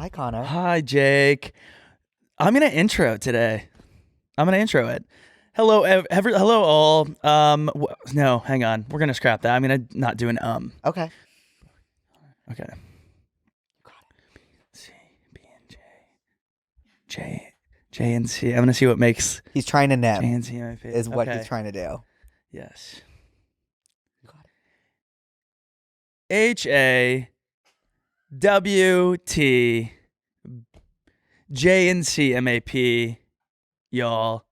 Hi, Connor. Hi, Jake. I'm going to intro today. I'm going to intro it. Hello, hello all. No, hang on. We're going to scrap that. I'm going to not do an Okay. Okay. C, B, and J. J and C. I'm going to see what makes He's trying to J nip. and C my face. Is what he's trying to do. Yes. HAWTJNCMAP, y'all.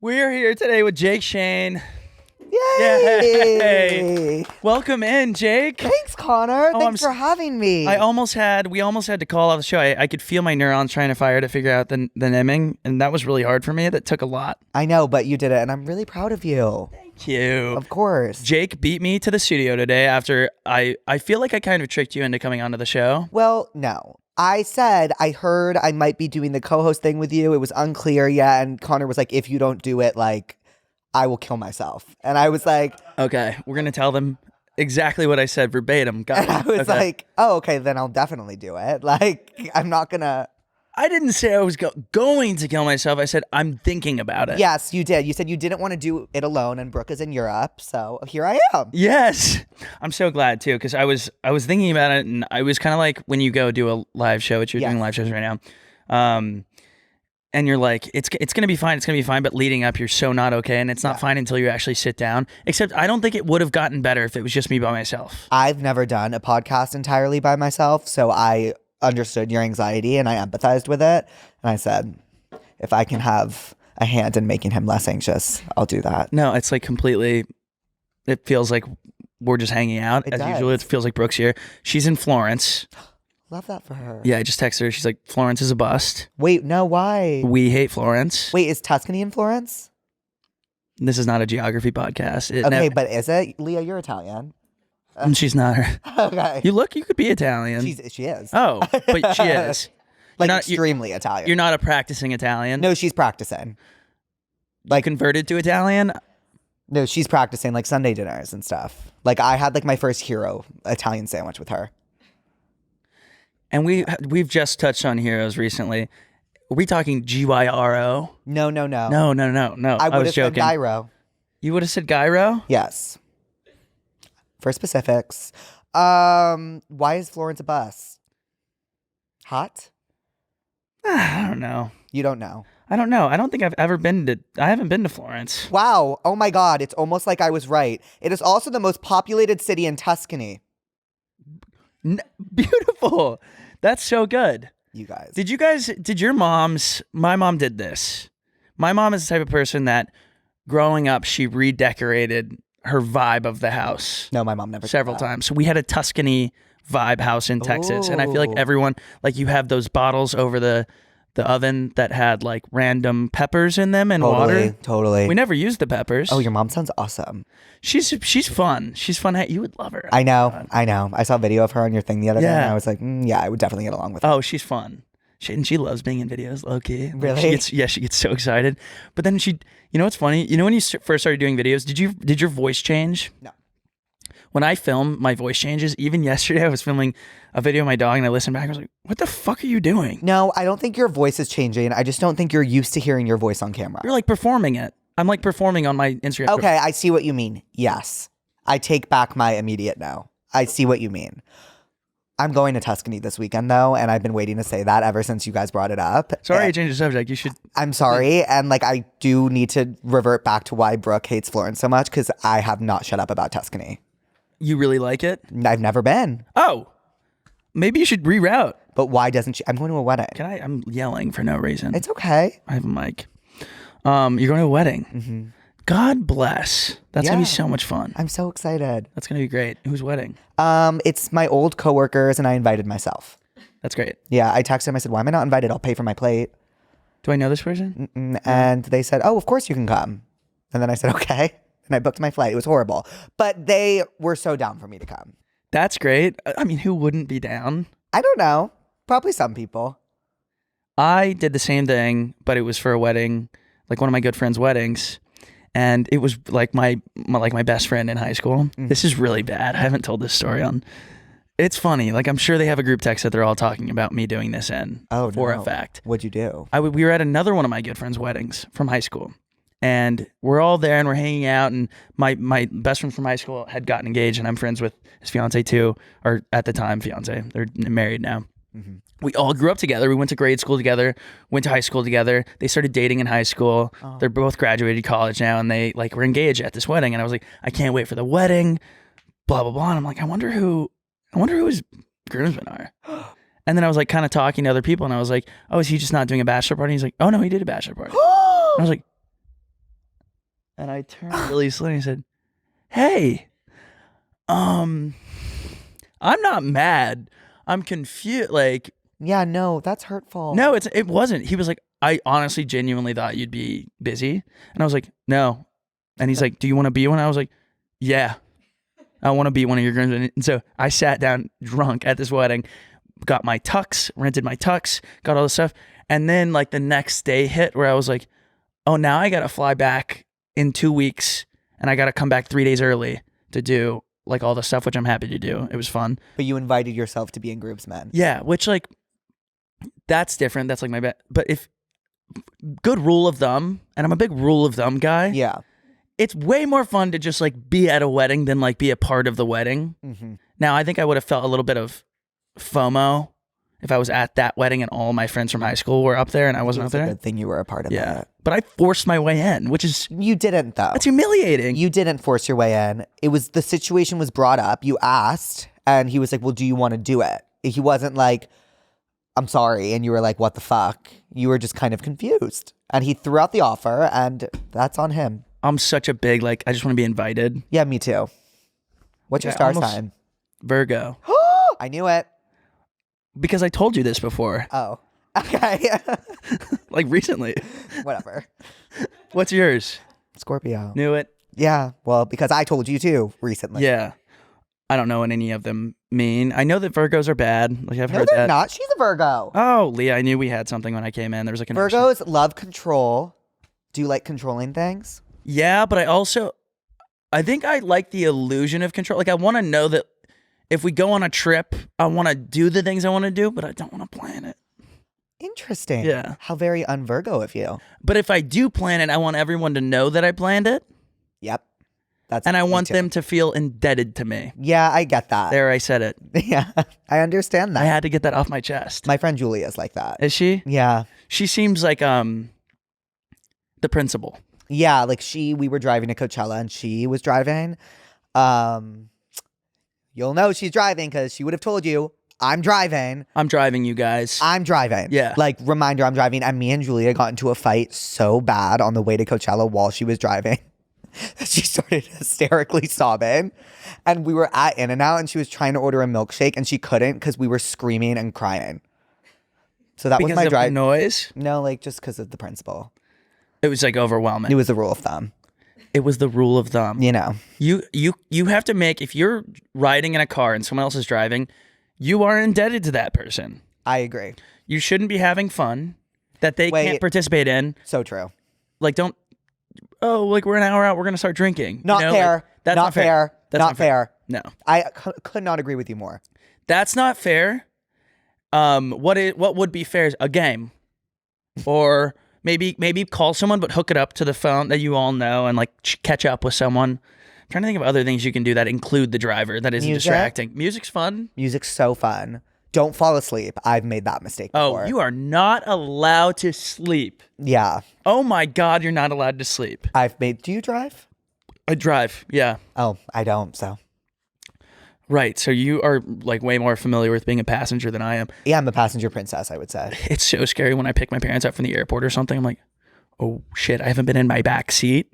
We're here today with Jake Shane. Yay! Welcome in, Jake. Thanks, Connor. Thanks for having me. We almost had to call off the show. I could feel my neurons trying to fire to figure out the naming, and that was really hard for me. That took a lot. I know, but you did it, and I'm really proud of you. Thank you. Of course. Jake beat me to the studio today after I feel like I kind of tricked you into coming onto the show. Well, no. I heard I might be doing the co-host thing with you. It was unclear yet, and Connor was like, if you don't do it, like, I will kill myself. And I was like... Okay, we're going to tell them exactly what I said verbatim. And I was like, oh, okay, then I'll definitely do it. Like, I'm not going to... I didn't say I was going to kill myself. I said I'm thinking about it. Yes, you did. You said you didn't want to do it alone, and Brooke is in Europe, so here I am. Yes, I'm so glad too, because I was thinking about it, and I was kind of like when you go do a live show, which you're doing live shows right now, and you're like, it's gonna be fine, but leading up, you're so not okay, and it's not fine until you actually sit down. Except I don't think it would have gotten better if it was just me by myself. I've never done a podcast entirely by myself, so I understood your anxiety and I empathized with it, and I said, if I can have a hand in making him less anxious, I'll do that. No, it's like completely, it feels like we're just hanging out as usual. It feels like Brooke's here. She's in Florence. Love that for her. Yeah, I just texted her. She's like, Florence is a bust. Wait, no, why? We hate Florence. Wait, is Tuscany in Florence? This is not a geography podcast. Okay, but is it? Leah, you're Italian. She's not her. Okay. You could be Italian. She is. Oh, but she is. Like extremely Italian. You're not a practicing Italian? No, she's practicing. Like converted to Italian? No, she's practicing like Sunday dinners and stuff. Like I had like my first hero Italian sandwich with her. And we've just touched on heroes recently. Are we talking GYRO? No. No. I would have said gyro. You would have said gyro? Yes. For specifics. Why is Florence a bus? Hot? I don't know. You don't know. I don't know. I don't think I haven't been to Florence. Wow. Oh my God. It's almost like I was right. It is also the most populated city in Tuscany. Beautiful. That's so good. You guys. My mom did this. My mom is the type of person that growing up, she redecorated her vibe of the house. No, my mom never several times. So we had a Tuscany vibe house in Texas. And I feel like everyone, like you have those bottles over the oven that had like random peppers in them and water. Totally. We never used the peppers. Oh, your mom sounds awesome. She's fun. She's fun. Hey, you would love her. I know. I saw a video of her on your thing the other day, and I was like, yeah, I would definitely get along with her. Oh, she's fun. She loves being in videos, low key. Really? She gets so excited. But then you know what's funny? You know when you first started doing videos, did your voice change? No. When I film, my voice changes. Even yesterday, I was filming a video of my dog, and I listened back. I was like, what the fuck are you doing? No, I don't think your voice is changing. I just don't think you're used to hearing your voice on camera. You're like performing it. I'm like performing on my Instagram. Okay, I see what you mean. Yes. I take back my immediate no. I see what you mean. I'm going to Tuscany this weekend, though, and I've been waiting to say that ever since you guys brought it up. Sorry, I changed the subject. You should... I'm sorry, and like I do need to revert back to why Brooke hates Florence so much, because I have not shut up about Tuscany. You really like it? I've never been. Oh, maybe you should reroute. But why doesn't she? I'm going to a wedding. I'm yelling for no reason. It's okay. I have a mic. You're going to a wedding. Mm-hmm. God bless. That's going to be so much fun. I'm so excited. That's going to be great. Whose wedding? It's my old coworkers, and I invited myself. That's great. Yeah, I texted them. I said, why am I not invited? I'll pay for my plate. Do I know this person? And they said, oh, of course you can come. And then I said, okay. and I booked my flight. It was horrible. But they were so down for me to come. That's great. I mean, who wouldn't be down? I don't know. Probably some people. I did the same thing, but it was for a wedding, like one of my good friends' weddings. And it was like my best friend in high school. This is really bad. I haven't told this story on. It's funny. Like, I'm sure they have a group text that they're all talking about me doing this in. Oh, for no. a fact. What'd you do? We were at another one of my good friends' weddings from high school. And we're all there and we're hanging out. And my best friend from high school had gotten engaged, and I'm friends with his fiance too, or at the time fiance. They're married now. Mm-hmm. We all grew up together. We went to grade school together, went to high school together. They started dating in high school. Oh. They're both graduated college now, and they like were engaged at this wedding. And I was like, I can't wait for the wedding, blah, blah, blah. And I'm like, I wonder who his groomsmen are. And then I was like kind of talking to other people, and I was like, oh, is he just not doing a bachelor party? He's like, oh no, he did a bachelor party. And I was like, and I turned really slowly and I said, hey, I'm not mad. I'm confused. Like, yeah, no, that's hurtful. No, it wasn't. He was like, I honestly genuinely thought you'd be busy. And I was like, no. And he's like, do you want to be one? I was like, yeah, I want to be one of your groomsmen. And so I sat down drunk at this wedding, got my tux, rented my tux, got all this stuff. And then like the next day hit where I was like, oh, now I got to fly back in 2 weeks, and I got to come back 3 days early to do like all the stuff, which I'm happy to do. It was fun. But you invited yourself to be in groomsmen. Yeah, which like, that's different. That's like my bet. But if good rule of thumb, and I'm a big rule of thumb guy. Yeah. It's way more fun to just like be at a wedding than like be a part of the wedding. Mm-hmm. Now, I think I would have felt a little bit of FOMO if I was at that wedding and all my friends from high school were up there and I wasn't up there. It's a good thing you were a part of that. But I forced my way in, which is... You didn't, though. That's humiliating. You didn't force your way in. It was, the situation was brought up. You asked, and he was like, well, do you want to do it? He wasn't like, I'm sorry. And you were like, what the fuck? You were just kind of confused. And he threw out the offer, and that's on him. I'm such a big, like, I just want to be invited. Yeah, me too. What's your star sign? Virgo. I knew it. Because I told you this before. Oh, okay. Like recently. Whatever. What's yours? Scorpio. Knew it. Yeah, well, because I told you too recently. Yeah. I don't know what any of them mean. I know that Virgos are bad. Like I've heard they're that. not. She's a Virgo. Oh, Leah, I knew we had something when I came in. There was a connection. Virgos love control. Do you like controlling things? Yeah, but I think I like the illusion of control. Like I want to know that if we go on a trip, I want to do the things I want to do, but I don't want to plan it. Interesting. Yeah. How very un-Virgo of you. But if I do plan it, I want everyone to know that I planned it. Yep. And I want them to feel indebted to me. Yeah, I get that. There, I said it. Yeah, I understand that. I had to get that off my chest. My friend Julia's like that. Is she? Yeah. She seems like the principal. Yeah, like we were driving to Coachella and she was driving. You'll know she's driving because she would have told you, I'm driving. I'm driving, you guys. I'm driving. Yeah. Like, reminder, I'm driving. And me and Julia got into a fight so bad on the way to Coachella while she was driving. She started hysterically sobbing. And we were at In-N-Out and she was trying to order a milkshake and she couldn't because we were screaming and crying. So that was my drive. Because of the noise? No, like just because of the principle. It was like overwhelming. It was the rule of thumb. It was the rule of thumb. You know. You have to make, if you're riding in a car and someone else is driving, you are indebted to that person. I agree. You shouldn't be having fun that they can't participate in. So true. Like like we're an hour out, we're going to start drinking. Not fair. Like, that's not fair. That's not fair. No. I could not agree with you more. That's not fair. What would be fair is a game. Or maybe call someone, but hook it up to the phone that you all know and like catch up with someone. I'm trying to think of other things you can do that include the driver that isn't distracting. Music's fun. Music's so fun. Don't fall asleep. I've made that mistake before. Oh, you are not allowed to sleep. Yeah. Oh my God, you're not allowed to sleep. Do you drive? I drive, yeah. Oh, I don't, so. Right, so you are like way more familiar with being a passenger than I am. Yeah, I'm a passenger princess, I would say. It's so scary when I pick my parents up from the airport or something. I'm like, oh shit, I haven't been in my back seat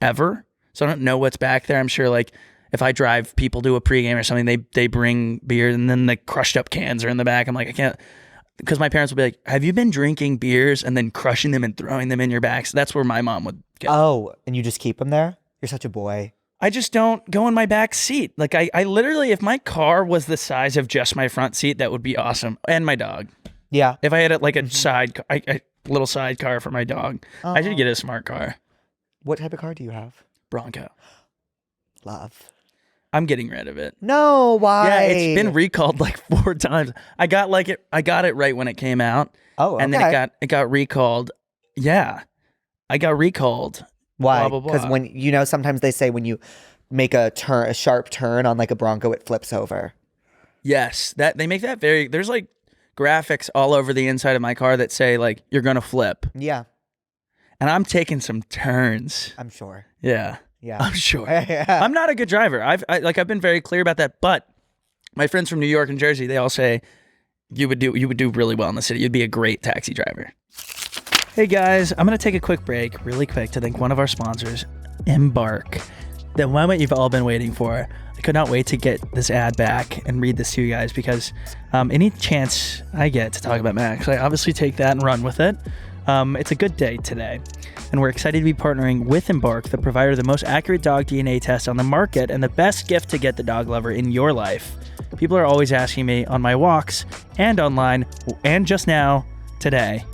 ever. So I don't know what's back there. I'm sure like if I drive people to a pregame or something, they bring beer and then the crushed up cans are in the back. I'm like, I can't, because my parents will be like, have you been drinking beers and then crushing them and throwing them in your back? So that's where my mom would go. Oh, and you just keep them there? You're such a boy. I just don't go in my back seat. Like I literally, if my car was the size of just my front seat, that would be awesome. And my dog. Yeah. If I had like a a little sidecar for my dog, I should get a smart car. What type of car do you have? Bronco. Love. I'm getting rid of it. No, why? Yeah, it's been recalled like 4 times. I got it right when it came out. Oh, okay. And then it got recalled. Yeah. I got recalled. Why? Blah, blah, Because blah. when sometimes they say when you make a sharp turn on like a Bronco, it flips over. Yes, that they make that very. There's like graphics all over the inside of my car that say like you're gonna flip. Yeah. And I'm taking some turns. I'm sure. Yeah. Yeah. I'm sure. Yeah. I'm not a good driver. I've been very clear about that. But my friends from New York and Jersey, they all say you would do really well in the city. You'd be a great taxi driver. Hey guys, I'm going to take a quick break really quick to thank one of our sponsors, Embark. The moment you've all been waiting for. I could not wait to get this ad back and read this to you guys because any chance I get to talk about Max, I obviously take that and run with it. It's a good day today. And we're excited to be partnering with Embark, the provider of the most accurate dog DNA test on the market and the best gift to get the dog lover in your life. People are always asking me on my walks and online and just now today,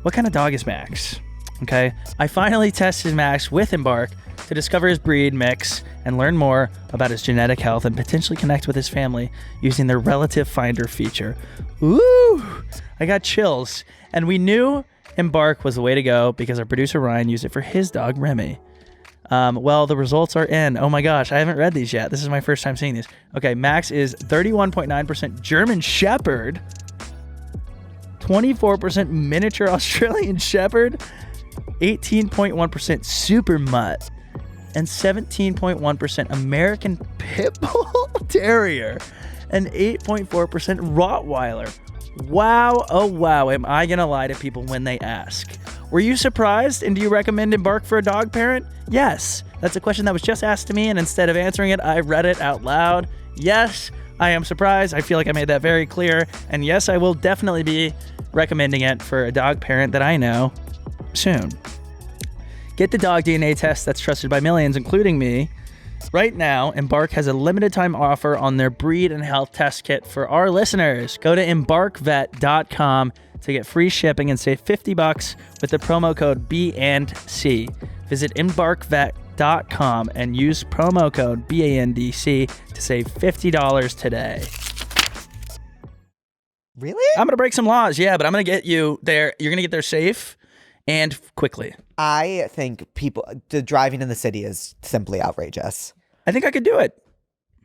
what kind of dog is Max? Okay, I finally tested Max with Embark to discover his breed mix and learn more about his genetic health and potentially connect with his family using their relative finder feature. Ooh, I got chills. And we knew Embark was the way to go because our producer Ryan used it for his dog Remy. Well, the results are in. Oh my gosh, I haven't read these yet. This is my first time seeing these. Okay, Max is 31.9% German Shepherd, 24% miniature Australian Shepherd, 18.1% Super Mutt, and 17.1% American Pit Bull Terrier, and 8.4% Rottweiler. Wow, oh wow, am I gonna lie to people when they ask? Were you surprised, and do you recommend Embark for a dog parent? Yes, that's a question that was just asked to me, and instead of answering it, I read it out loud. Yes, I am surprised. I feel like I made that very clear, and yes, I will definitely be recommending it for a dog parent that I know soon. Get the dog DNA test that's trusted by millions, including me. Right now, Embark has a limited time offer on their breed and health test kit for our listeners. Go to embarkvet.com to get free shipping and save $50 with the promo code BANDC. Visit embarkvet.com and use promo code BANDC to save $50 today. Really? I'm going to break some laws, yeah, but I'm going to get you there. You're going to get there safe and quickly. I think the driving in the city is simply outrageous. I think I could do it.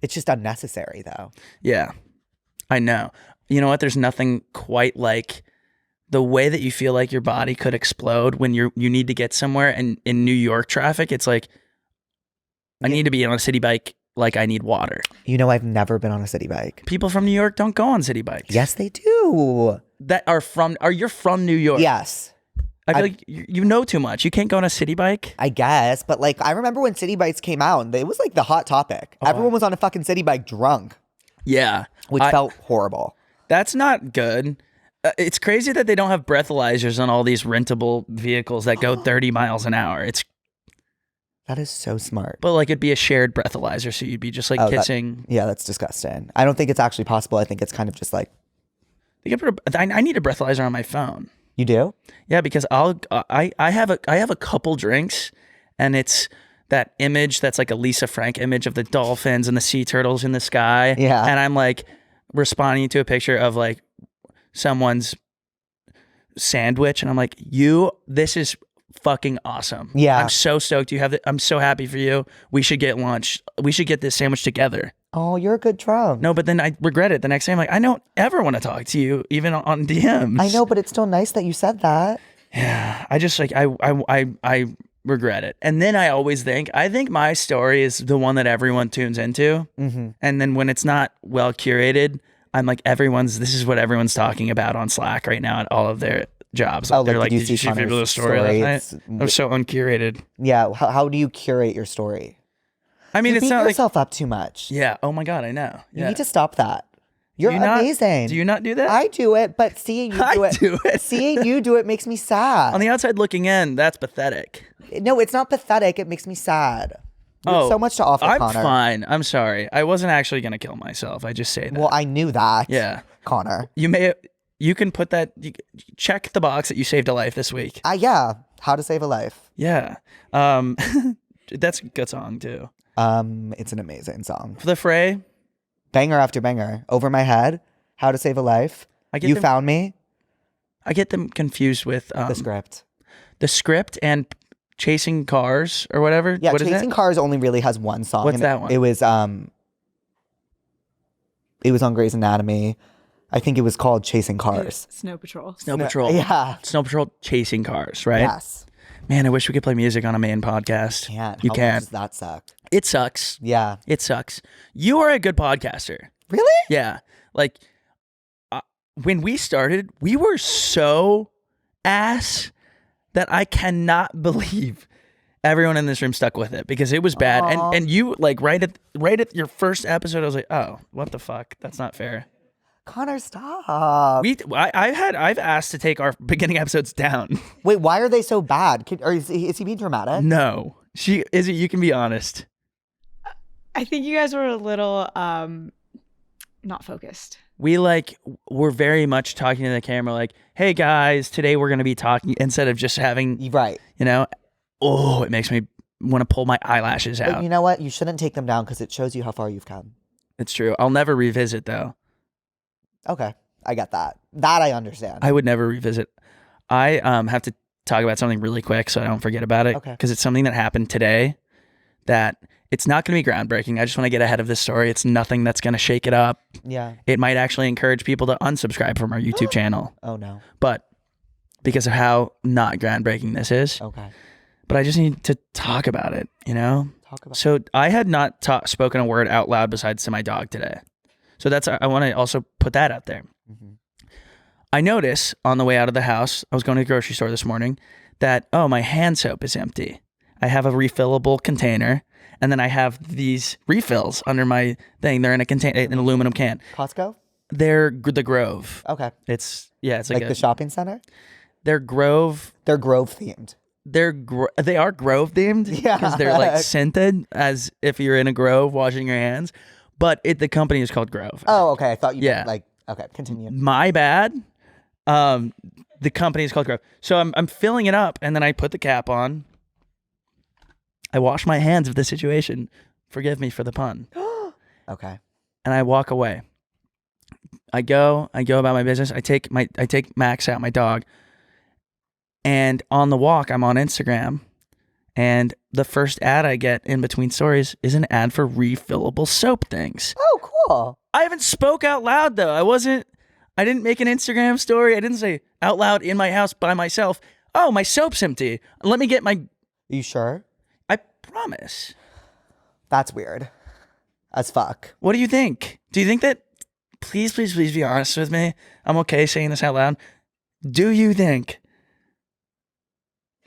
It's just unnecessary, though. Yeah, I know. You know what? There's nothing quite like the way that you feel like your body could explode when you need to get somewhere. And in New York traffic, it's like, I need to be on a city bike like I need water. You know, I've never been on a city bike. People from New York don't go on city bikes. Yes, they do. You're from New York? Yes. I feel like you know too much. You can't go on a city bike? I guess, but like I remember when city bikes came out, and it was like the hot topic. Everyone was on a fucking city bike drunk. Yeah. Which felt horrible. That's not good. It's crazy that they don't have breathalyzers on all these rentable vehicles that go 30 miles an hour. That is so smart. But like it'd be a shared breathalyzer, so you'd be just like kissing. Yeah, that's disgusting. I don't think it's actually possible. I think it's kind of just like. I need a breathalyzer on my phone. You do? Yeah, because I have a couple drinks, and it's that image that's like a Lisa Frank image of the dolphins and the sea turtles in the sky. Yeah. And I'm like responding to a picture of like someone's sandwich, and I'm like, this is fucking awesome. Yeah. I'm so stoked you have it. I'm so happy for you. We should get lunch. We should get this sandwich together. Oh, you're a good drunk. No, but then I regret it the next day. I'm like, I don't ever want to talk to you, even on DMs. I know, but it's still nice that you said that. Yeah, I just like I regret it, and then I always think my story is the one that everyone tunes into, and then when it's not well curated, I'm like this is what everyone's talking about on Slack right now at all of their jobs. Like, they're like, did you see the story last night? It was so uncurated. Yeah, how do you curate your story? I mean, you it's beat not yourself up too much. Yeah. Oh my God, I know. You need to stop that. You're amazing. Do you not do that? I do it, but seeing you do it. Seeing you do it makes me sad. On the outside looking in, that's pathetic. No, it's not pathetic. It makes me sad. You have so much to offer, I'm Connor. fine. I'm sorry. I wasn't actually going to kill myself. I just say that. Well, I knew that. Yeah. Connor. You can put that, check the box that you saved a life this week. Yeah. How to Save a Life. Yeah. That's a good song too. It's an amazing song. For the Fray. Banger after banger. Over My Head. How to Save a Life. Found Me. I get them confused with The Script. The Script and Chasing Cars or whatever. Yeah, what Chasing Cars only really has one song. What's that one? It was on Grey's Anatomy. I think it was called Chasing Cars. Snow Patrol. Snow Patrol. Yeah. Snow Patrol Chasing Cars, right? Yes. Man, I wish we could play music on a main podcast. Can't. You How can't. much does that suck? It sucks. Yeah. It sucks. You are a good podcaster. Really? Yeah. Like, when we started, we were so ass that I cannot believe everyone in this room stuck with it because it was bad. And you, like, right at your first episode, I was like, oh, what the fuck? That's not fair. Connor, stop. I've asked to take our beginning episodes down. Wait, why are they so bad? Is he being dramatic? No. You can be honest. I think you guys were a little not focused. We're very much talking to the camera like, hey guys, today we're going to be talking instead of just having, Right. It makes me want to pull my eyelashes out. But you know what? You shouldn't take them down because it shows you how far you've come. It's true. I'll never revisit though. Okay. I get that. That I understand. I would never revisit. I have to talk about something really quick so I don't forget about it. Okay. Because it's something that happened today that it's not going to be groundbreaking. I just want to get ahead of this story. It's nothing that's going to shake it up. Yeah. It might actually encourage people to unsubscribe from our YouTube channel. Oh, no. But because of how not groundbreaking this is. Okay. But I just need to talk about it, Talk about So I had not spoken a word out loud besides to my dog today. So I want to also put that out there. Mm-hmm. I notice on the way out of the house, I was going to the grocery store this morning, that, my hand soap is empty. I have a refillable container, and then I have these refills under my thing. They're in an aluminum can. Costco? They're the Grove. Okay. It's like the shopping center? They're Grove. They're Grove themed. They are Grove themed. Yeah. Because they're like scented as if you're in a grove washing your hands. But the company is called Grove. Oh, okay. I thought you meant Yeah. okay, continue. My bad. The company is called Grove. So I'm filling it up, and then I put the cap on. I wash my hands of the situation. Forgive me for the pun. Okay. And I walk away. I go about my business. I take Max out, my dog. And on the walk, I'm on Instagram. And the first ad I get in between stories is an ad for refillable soap things. Oh, cool. I haven't spoke out loud though. I didn't make an Instagram story. I didn't say out loud in my house by myself, oh, my soap's empty. Let me get my... Are you sure? I promise. That's weird. As fuck. What do you think? Do you think that... Please be honest with me. I'm okay saying this out loud. Do you think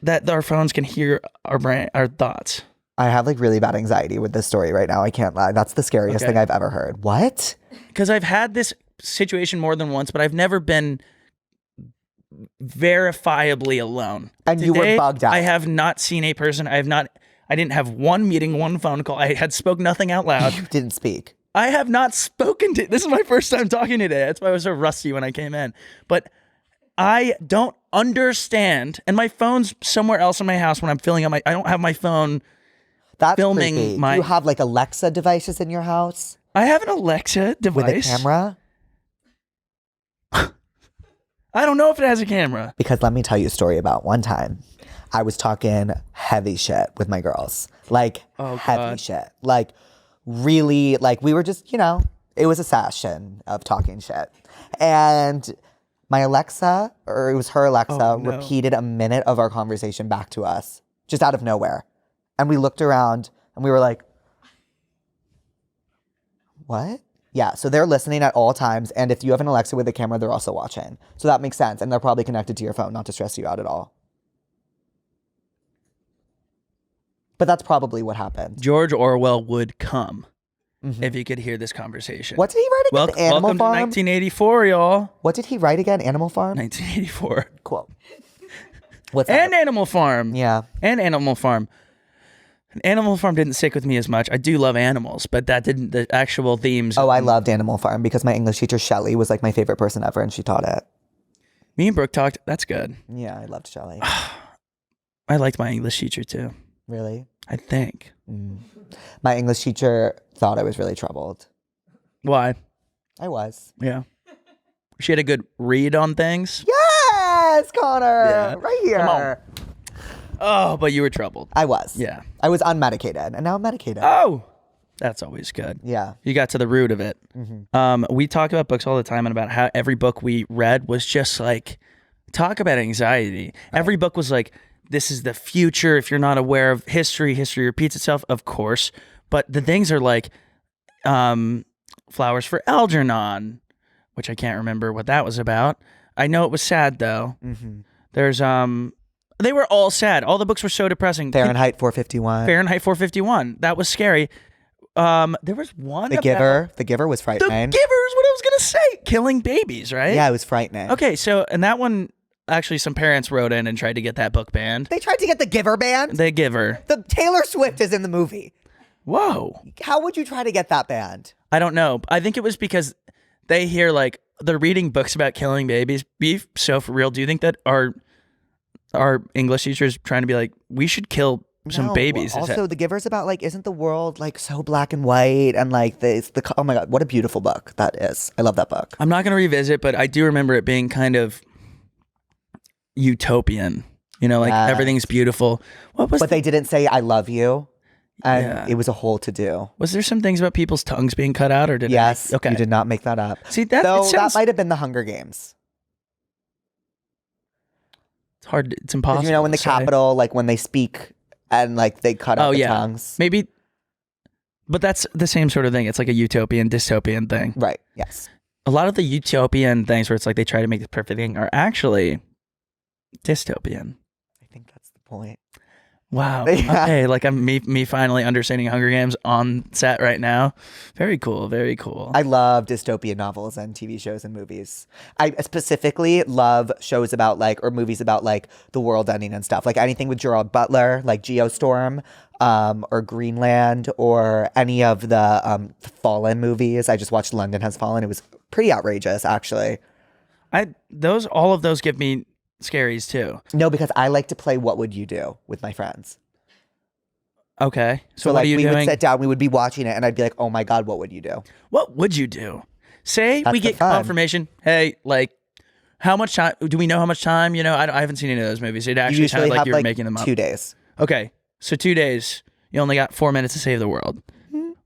that our phones can hear our thoughts? I have really bad anxiety with this story right now. I can't lie. That's the scariest thing I've ever heard. What? Because I've had this situation more than once, but I've never been verifiably alone. And Today, you were bugged out. I have not seen a person. I didn't have one meeting, one phone call. I had spoke nothing out loud. You didn't speak. I have not spoken to... This is my first time talking today. That's why I was so rusty when I came in. But I don't understand. And my phone's somewhere else in my house when I'm filling up I don't have my phone... That's filming creepy. my... Do you have Alexa devices in your house? I have an Alexa device. With a camera? I don't know if it has a camera. Because let me tell you a story about one time. I was talking heavy shit with my girls. Heavy shit. Really, we were just, it was a session of talking shit. And my Alexa, or it was her Alexa, repeated a minute of our conversation back to us, just out of nowhere. And we looked around and we were like, what? Yeah, so they're listening at all times. And if you have an Alexa with a camera, they're also watching. So that makes sense. And they're probably connected to your phone, not to stress you out at all. But that's probably what happened. George Orwell would come if you could hear this conversation. What did he write again? Animal welcome Farm? to 1984, y'all. What did he write again? Animal Farm? 1984. Cool. What's that? And Animal Farm. Yeah. And Animal Farm. Animal Farm didn't stick with me as much. I do love animals, but that didn't, the actual themes. Oh, I loved Animal Farm because my English teacher, Shelley, was like my favorite person ever and she taught it. Me and Brooke talked. That's good. Yeah, I loved Shelley. I liked my English teacher too. Really? I think. My English teacher thought I was really troubled. Why? I was. Yeah. She had a good read on things. Yes, Connor. Yeah. Right here. Come on. Oh, but you were troubled. I was. Yeah. I was unmedicated and now I'm medicated. Oh, that's always good. Yeah. You got to the root of it. We talk about books all the time and about how every book we read was just like, talk about anxiety. Right. Every book was like, this is the future. If you're not aware of history, history repeats itself, of course. But the things are like Flowers for Algernon, which I can't remember what that was about. I know it was sad though. There's they were all sad. All the books were so depressing. Fahrenheit 451. Fahrenheit 451. That was scary. There was one. The Giver. The Giver was frightening. The Giver is what I was gonna say. Killing babies, right? Yeah, it was frightening. Okay, so and that one actually, some parents wrote in and tried to get that book banned. They tried to get The Giver banned? The Giver. The Taylor Swift is in the movie. Whoa. How would you try to get that banned? I don't know. I think it was because they hear like they're reading books about killing babies. Beef. So for real, do you think that our English teachers trying to be like, we should kill some babies? Also, The Giver's about like, isn't the world like so black and white and like the oh my God, what a beautiful book that is. I love that book. I'm not gonna revisit, but I do remember it being kind of utopian. You know, like everything's beautiful. What was? But they didn't say I love you. And it was a whole to do. Was there some things about people's tongues being cut out, or did yes? Okay, you did not make that up. See that? Though that might have been the Hunger Games. It's hard. It's impossible. You know, in the Capitol, like when they speak and like they cut out the tongues. Maybe. But that's the same sort of thing. It's like a utopian, dystopian thing. Right. Yes. A lot of the utopian things where it's like they try to make the perfect thing are actually dystopian. I think that's the point. Wow. Yeah. Okay, like I'm me finally understanding Hunger Games on set right now. Very cool. Very cool. I love dystopian novels and TV shows and movies. I specifically love shows about like, or movies about like the world ending and stuff. Like anything with Gerard Butler, like Geostorm, or Greenland, or any of the Fallen movies. I just watched London Has Fallen. It was pretty outrageous, actually. All of those give me scaries too. No, because I like to play What Would You Do with my friends. Okay. So what like are you we doing? would sit down, we would be watching it, and I'd be like, "Oh my God, what would you do?" What would you do? Say That's we get confirmation. Hey, like, how much time? Do we know how much time? You know, I haven't seen any of those movies. It actually sounded like you were making them up. 2 days. Okay, so 2 days. You only got 4 minutes to save the world.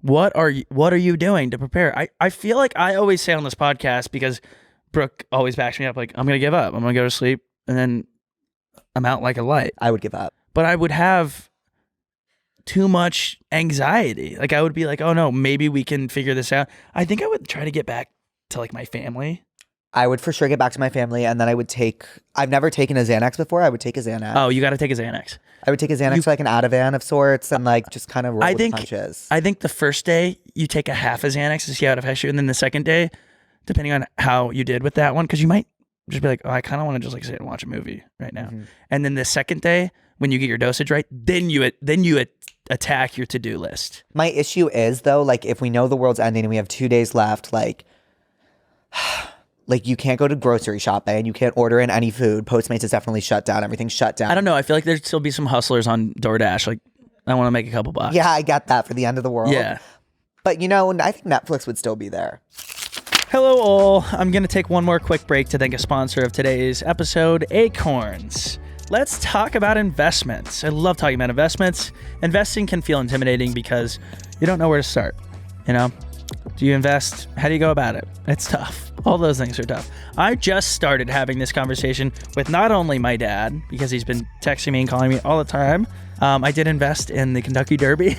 What are you doing to prepare? I feel like I always say on this podcast, because Brooke always backs me up, like, I'm gonna give up. I'm gonna go to sleep, and then I'm out like a light. I would give up. But I would have too much anxiety. Like I would be like, oh no, maybe we can figure this out. I think I would try to get back to like my family. I would for sure get back to my family, and then I would take, I've never taken a Xanax before. I would take a Xanax. Oh, you got to take a Xanax. I would take a Xanax, like an Ativan of sorts, and like just kind of roll with the punches. I think the first day you take a half a Xanax to see how it affects you, and then the second day, depending on how you did with that one, because you might just be like, oh, I kind of want to just like sit and watch a movie right now. And then the second day, when you get your dosage right, then you attack your to-do list. My issue is though, like if we know the world's ending and we have 2 days left, like you can't go to grocery shopping, you can't order in any food. Postmates is definitely shut down. Everything's shut down. I don't know. I feel like there'd still be some hustlers on DoorDash. Like I want to make a couple bucks. Yeah, I get that for the end of the world. Yeah. But you know, I think Netflix would still be there. Hello all. I'm going to take one more quick break to thank a sponsor of today's episode, Acorns. Let's talk about investments. I love talking about investments. Investing can feel intimidating because you don't know where to start. You know, do you invest? How do you go about it? It's tough. All those things are tough. I just started having this conversation with not only my dad, because he's been texting me and calling me all the time. I did invest in the Kentucky Derby.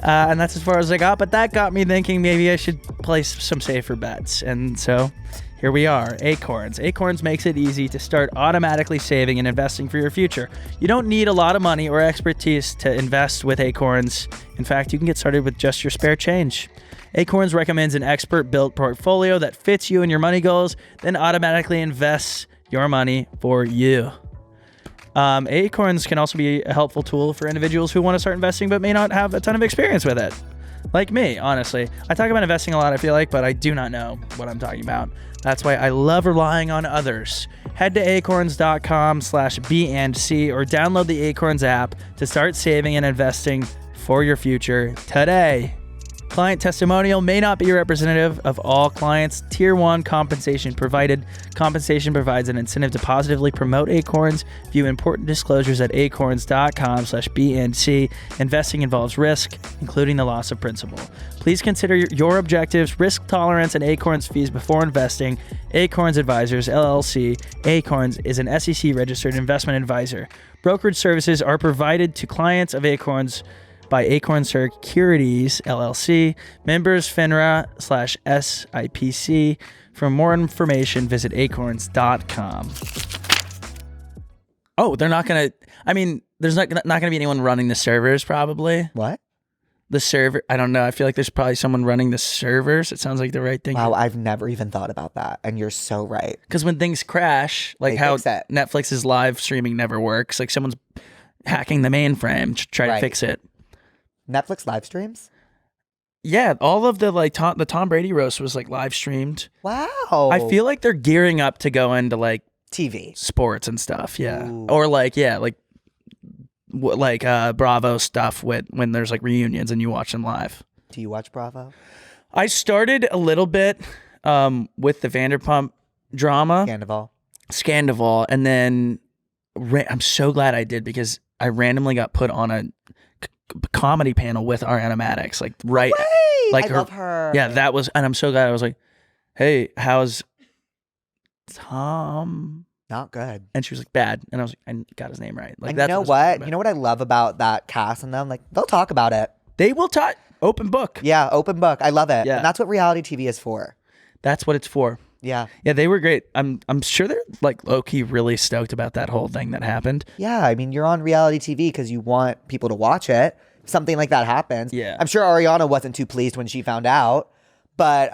And that's as far as I got, but that got me thinking maybe I should place some safer bets. And so here we are, Acorns. Acorns makes it easy to start automatically saving and investing for your future. You don't need a lot of money or expertise to invest with Acorns. In fact, you can get started with just your spare change. Acorns recommends an expert-built portfolio that fits you and your money goals, then automatically invests your money for you. Acorns can also be a helpful tool for individuals who want to start investing but may not have a ton of experience with it. Like me, honestly. I talk about investing a lot, I feel like, but I do not know what I'm talking about. That's why I love relying on others. Head to acorns.com/B&C or download the Acorns app to start saving and investing for your future today. Client testimonial may not be representative of all clients. Tier 1 compensation provided. Compensation provides an incentive to positively promote Acorns. View important disclosures at acorns.com/BNC. Investing involves risk, including the loss of principal. Please consider your objectives, risk tolerance, and Acorns fees before investing. Acorns Advisers, LLC. Acorns is an SEC registered investment advisor. Brokerage services are provided to clients of Acorns by Acorns Securities, LLC, members FINRA/SIPC. For more information, visit acorns.com. Oh, they're not going to, I mean, there's not going to be anyone running the servers probably. What? The server, I don't know. I feel like there's probably someone running the servers. It sounds like the right thing. Wow, I've never even thought about that. And you're so right. Because when things crash, like They how fix it. Netflix's live streaming never works, like someone's hacking the mainframe to try to Right. fix it. Netflix live streams? Yeah, all of the like the Tom Brady roast was like live streamed. Wow. I feel like they're gearing up to go into like TV. sports and stuff. Yeah, Ooh. or like Bravo stuff when there's like reunions and you watch them live. Do you watch Bravo? I started a little bit with the Vanderpump drama, Scandival, and then I'm so glad I did because I randomly got put on a comedy panel with our animatics, like right, like I love her. Yeah, that was, and I'm so glad. I was like, "Hey, how's Tom?" Not good. And she was like, "Bad," and I was like, "I got his name right." Like, And that's you know what? You know what I love about that cast and them? Like, they'll talk about it. They will talk. Open book. Yeah, open book. I love it. Yeah. And that's what reality TV is for. That's what it's for. Yeah. Yeah, they were great. I'm sure they're like low-key really stoked about that whole thing that happened. Yeah, I mean, you're on reality TV because you want people to watch it. Something like that happens. Yeah. I'm sure Ariana wasn't too pleased when she found out, but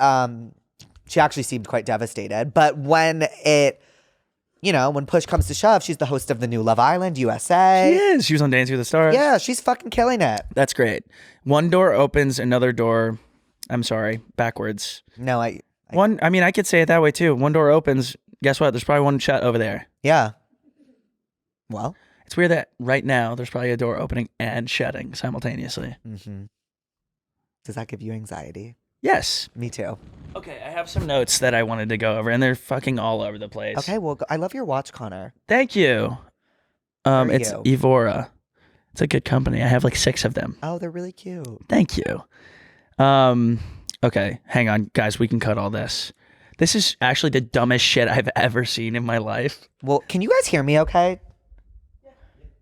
she actually seemed quite devastated. But when when push comes to shove, she's the host of the new Love Island USA. She is. She was on Dancing with the Stars. Yeah, she's fucking killing it. That's great. One door opens, another door. I'm sorry, backwards. No, I could say it that way too. One door opens. Guess what? There's probably one shut over there. yeah. Well. It's weird that right now there's probably a door opening and shutting simultaneously. Mm-hmm. Does that give you anxiety? Yes. Me too. Okay, I have some notes that I wanted to go over, and they're fucking all over the place. Okay, well, I love your watch, Connor. Thank you. are It's you? Evora. It's a good company. I have like 6 of them. Oh, they're really cute. Thank you. Okay, hang on, guys. We can cut all this. This is actually the dumbest shit I've ever seen in my life. Well, can you guys hear me okay?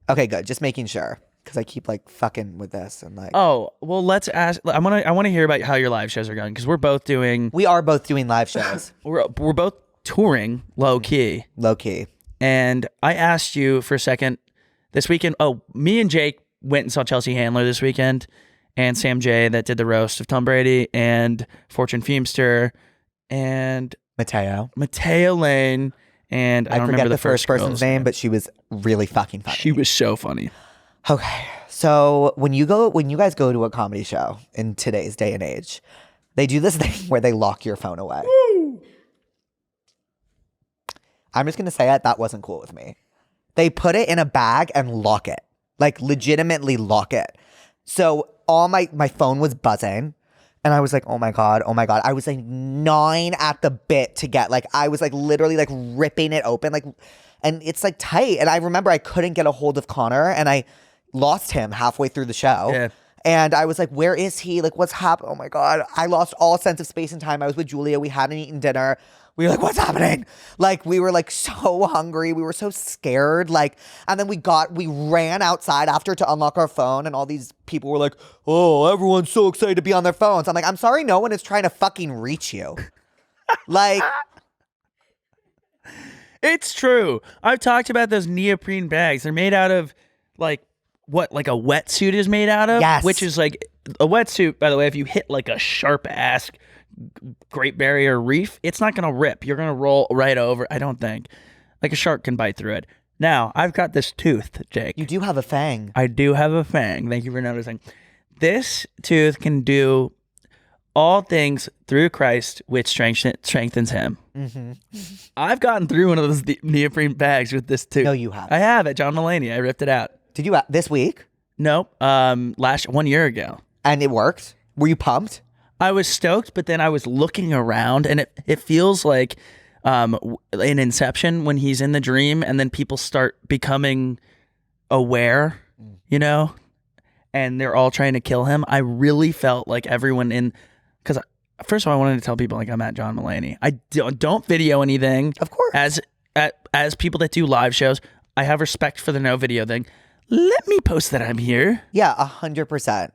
Okay, good. Just making sure. Because I keep like fucking with this and like. Oh, well, let's ask. I want to hear about how your live shows are going because we're both doing. We are both doing live shows. We're both touring low key. Low key. And I asked you for a second this weekend. Oh, me and Jake went and saw Chelsea Handler this weekend, and Sam J that did the roast of Tom Brady, and Fortune Feimster, and Mateo Lane, and I don't forget remember the first person's girl's name, but she was really fucking funny. She was so funny. Okay, so when you guys go to a comedy show in today's day and age, they do this thing where they lock your phone away. Woo! I'm just gonna say it. That wasn't cool with me. They put it in a bag and lock it, like legitimately lock it. So all my phone was buzzing, and I was like, oh my god. I was like gnawing at the bit to get I was like literally like ripping it open, like, and it's like tight. And I remember I couldn't get a hold of Connor, and I lost him halfway through the show. Yeah. And I was like, where is he? Like, what's happening? Oh my God. I lost all sense of space and time. I was with Julia. We hadn't eaten dinner. We were like, what's happening? Like, we were like so hungry. We were so scared. Like, and then we ran outside after to unlock our phone, and all these people were like, oh, everyone's so excited to be on their phones. I'm like, I'm sorry, no one is trying to fucking reach you. Like, It's true. I've talked about those neoprene bags. They're made out of like what like a wetsuit is made out of. Yes. Which is like a wetsuit, by the way, if you hit like a sharp ass Great Barrier Reef, it's not gonna rip. You're gonna roll right over. I don't think. Like a shark can bite through it. Now, I've got this tooth, Jake. You do have a fang. I do have a fang. Thank you for noticing. This tooth can do all things through Christ, which strengthens him. Mm-hmm. I've gotten through one of those neoprene bags with this tooth. No, you have. I have at John Mulaney. I ripped it out. Did you this week? Nope. 1 year ago. And it worked? Were you pumped? I was stoked, but then I was looking around, and it feels like in Inception when he's in the dream, and then people start becoming aware, you know, and they're all trying to kill him. I really felt like everyone because first of all, I wanted to tell people like I'm at John Mulaney. I don't video anything. Of course. As people that do live shows, I have respect for the no video thing. Let me post that I'm here. Yeah, 100%.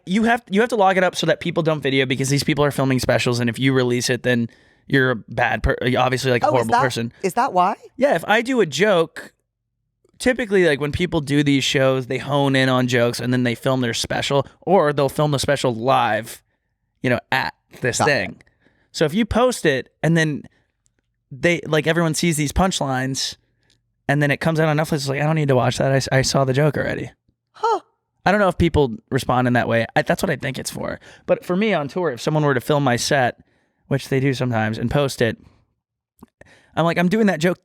You have to log it up so that people don't video, because these people are filming specials, and if you release it, then you're a bad obviously like a horrible person. Is that why? Yeah, if I do a joke, typically like when people do these shows, they hone in on jokes and then they film their special, or they'll film the special live, you know, at this thing. So if you post it and then they like everyone sees these punchlines and then it comes out on Netflix, it's like, I don't need to watch that. I saw the joke already. Huh. I don't know if people respond in that way. That's what I think it's for. But for me on tour, if someone were to film my set, which they do sometimes, and post it, I'm like, I'm doing that joke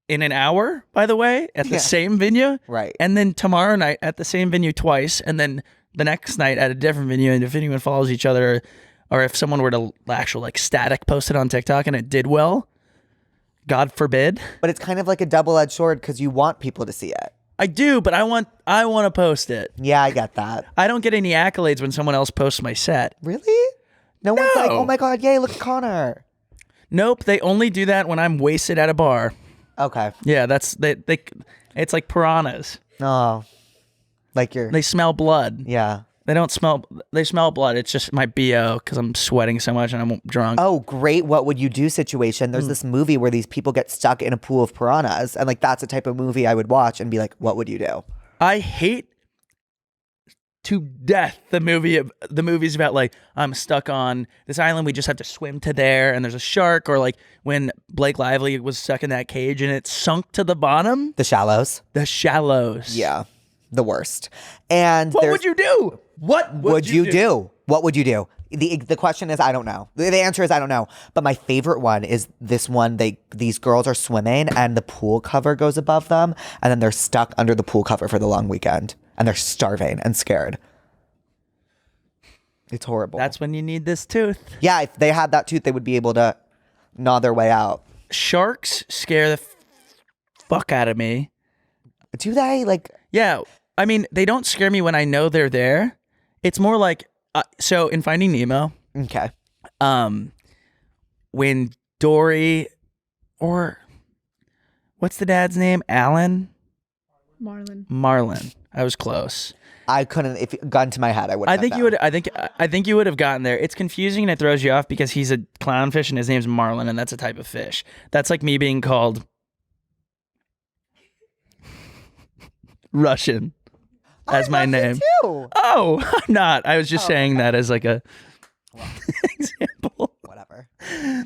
in an hour, by the way, at the same venue. Right. And then tomorrow night at the same venue twice, and then the next night at a different venue. And if anyone follows each other, or if someone were to actual like static post it on TikTok and it did well, God forbid. But it's kind of like a double-edged sword because you want people to see it. I do, but I want to post it. Yeah, I get that. I don't get any accolades when someone else posts my set. Really? No one's like, oh my God, yay, look at Connor. Nope, they only do that when I'm wasted at a bar. Okay. Yeah, it's like piranhas. Oh. Like They smell blood. Yeah. They smell blood. It's just my BO because I'm sweating so much and I'm drunk. Oh, great. What would you do situation. There's this movie where these people get stuck in a pool of piranhas. And like, that's the type of movie I would watch and be like, what would you do? I hate to death the movies about like, I'm stuck on this island. We just have to swim to there. And there's a shark. Or like when Blake Lively was stuck in that cage and it sunk to the bottom. The Shallows. The Shallows. Yeah. The worst. And what would you do? What would you do? What would you do? The question is, I don't know. The answer is, I don't know. But my favorite one is this one. These girls are swimming and the pool cover goes above them. And then they're stuck under the pool cover for the long weekend. And they're starving and scared. It's horrible. That's when you need this tooth. Yeah, if they had that tooth, they would be able to gnaw their way out. Sharks scare the fuck out of me. Do they? Like... Yeah. I mean, they don't scare me when I know they're there. It's more like, so in Finding Nemo, okay, when Dory, or what's the dad's name? Alan? Marlin. I was close. I couldn't. If it got into my head, I would. I think you would. I think you would have gotten there. It's confusing and it throws you off because he's a clownfish and his name's Marlin, and that's a type of fish. That's like me being called Russian as my name. Too. Oh, I'm not. I was just saying that as like a example. Whatever.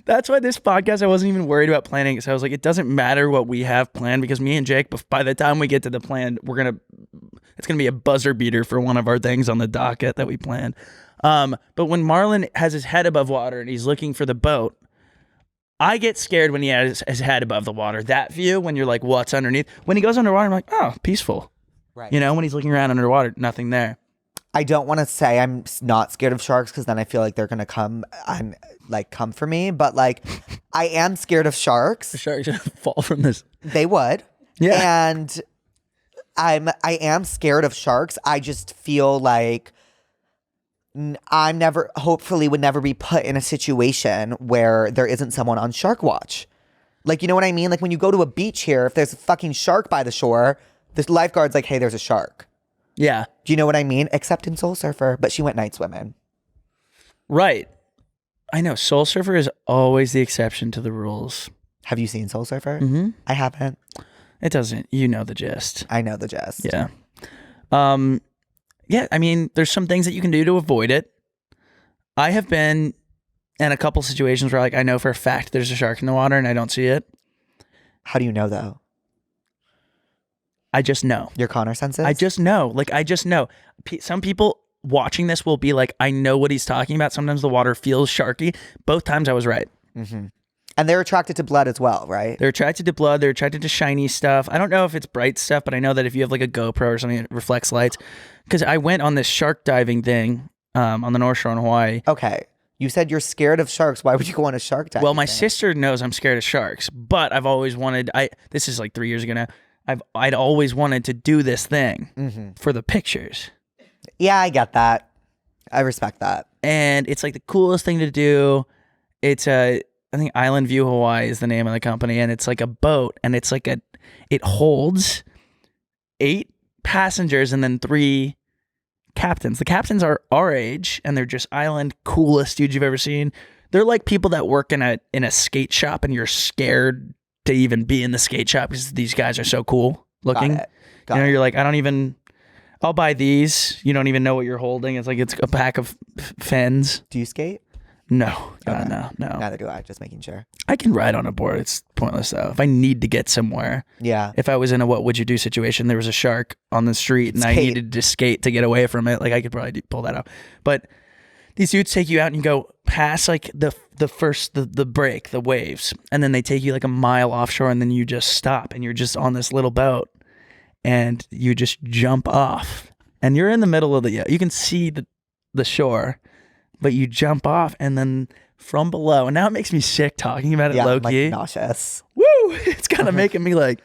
That's why this podcast, I wasn't even worried about planning it. So I was like, it doesn't matter what we have planned because me and Jake, by the time we get to the plan, it's going to be a buzzer beater for one of our things on the docket that we planned. But when Marlin has his head above water and he's looking for the boat, I get scared when he has his head above the water. That view, when you're like, what's underneath? When he goes underwater, I'm like, oh, peaceful. Right. You know, when he's looking around underwater, nothing there. I don't want to say I'm not scared of sharks because then I feel like they're going to come and like come for me. But like, I am scared of sharks. The sharks fall from this. They would. Yeah. And I am scared of sharks. I just feel like hopefully would never be put in a situation where there isn't someone on shark watch. Like, you know what I mean? Like when you go to a beach here, if there's a fucking shark by the shore, the lifeguard's like, hey, there's a shark. Yeah. Do you know what I mean? Except in Soul Surfer, but she went night swimming. Right. I know. Soul Surfer is always the exception to the rules. Have you seen Soul Surfer? Mm-hmm. I haven't. It doesn't. You know the gist. I know the gist. Yeah. Yeah, I mean, there's some things that you can do to avoid it. I have been in a couple situations where like I know for a fact there's a shark in the water and I don't see it. How do you know though? I just know. Your Connor senses? I just know. Like, I just know. Some people watching this will be like, I know what he's talking about. Sometimes the water feels sharky. Both times I was right. Mm-hmm. And they're attracted to blood as well, right? They're attracted to blood. They're attracted to shiny stuff. I don't know if it's bright stuff, but I know that if you have like a GoPro or something that reflects lights, because I went on this shark diving thing on the North Shore in Hawaii. Okay. You said you're scared of sharks. Why would you go on a shark diving? Well, my thing? sister knows I'm scared of sharks, but I've always wanted, this is like 3 years ago now, I'd always wanted to do this thing for the pictures. Yeah, I get that. I respect that. And it's like the coolest thing to do. It's I think Island View Hawaii is the name of the company, and it's like a boat, and it's like it holds 8 passengers and then 3 captains. The captains are our age, and they're just island coolest dudes you've ever seen. They're like people that work in a skate shop, and you're scared to even be in the skate shop because these guys are so cool looking. Got it. You're like, I'll buy these. You don't even know what you're holding. It's like it's a pack of fins. Do you skate? No, Okay. no. Neither do I. Just making sure. I can ride on a board. It's pointless though. If I need to get somewhere, Yeah. if I was in a what would you do situation, there was a shark on the street and I needed to skate to get away from it, like I could probably pull that out. But these dudes take you out and you go past like the break, the waves, and then they take you like a mile offshore, and then you just stop and you're just on this little boat and you just jump off and you're in the middle of you can see the shore. But you jump off, and then from below, and now it makes me sick talking about it low key. I'm like nauseous. Woo! It's kind of making me like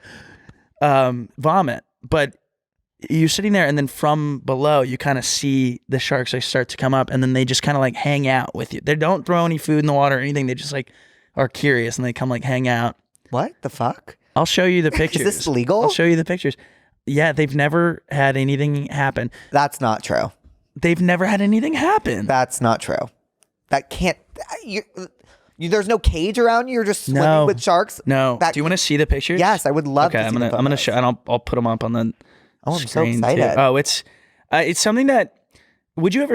vomit. But you're sitting there, and then from below, you kind of see the sharks like start to come up, and then they just kind of like hang out with you. They don't throw any food in the water or anything. They just like are curious, and they come like hang out. What the fuck? I'll show you the pictures. Is this legal? I'll show you the pictures. Yeah, they've never had anything happen. That's not true. They've never had anything happen. That's not true. That can't. There's no cage around you. You're just swimming with sharks. No. Do you want to see the pictures? Yes, I would love to. Okay, I'm gonna show, and I'll put them up on the. Oh, I'm so screen excited. too. Oh, it's something that. Would you ever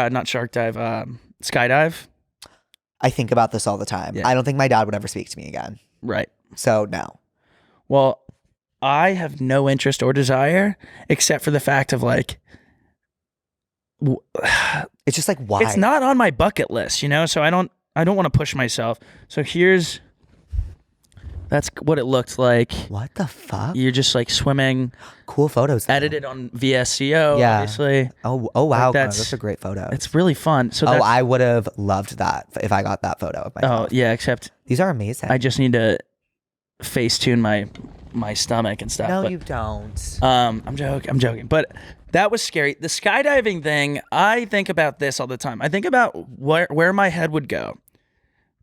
not shark dive? Skydive? I think about this all the time. Yeah. I don't think my dad would ever speak to me again. Right. So no. Well, I have no interest or desire except for the fact of like. It's just like, why? It's not on my bucket list, you know, so I don't want to push myself. So that's what it looked like. What the fuck? You're just like swimming. Cool photos. Though. Edited on VSCO, Yeah. obviously. Oh wow. Like That's a great photo. It's really fun. So I would have loved that if I got that photo of myself. Oh yeah, except these are amazing. I just need to Facetune my stomach and stuff. No, but, you don't. I'm joking. But that was scary. The skydiving thing, I think about this all the time. I think about where my head would go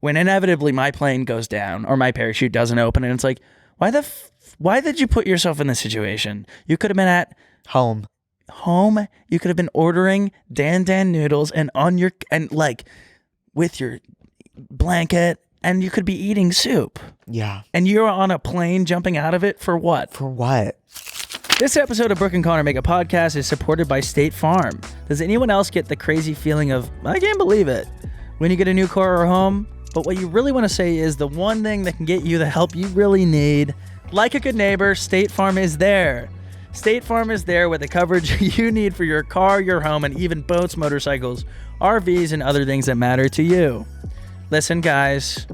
when inevitably my plane goes down or my parachute doesn't open, and it's like, why did you put yourself in this situation? You could have been at home. You could have been ordering Dan noodles and like with your blanket, and you could be eating soup. Yeah. And you're on a plane jumping out of it for what? For what? This episode of Brooke and Connor Make a Podcast is supported by State Farm. Does anyone else get the crazy feeling of, I can't believe it, when you get a new car or home? But what you really want to say is the one thing that can get you the help you really need. Like a good neighbor, State Farm is there. State Farm is there with the coverage you need for your car, your home, and even boats, motorcycles, RVs, and other things that matter to you. Listen, guys.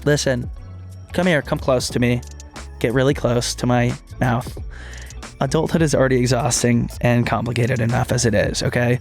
Listen. Come here. Come close to me. Get really close to my mouth. Adulthood is already exhausting and complicated enough as it is, okay?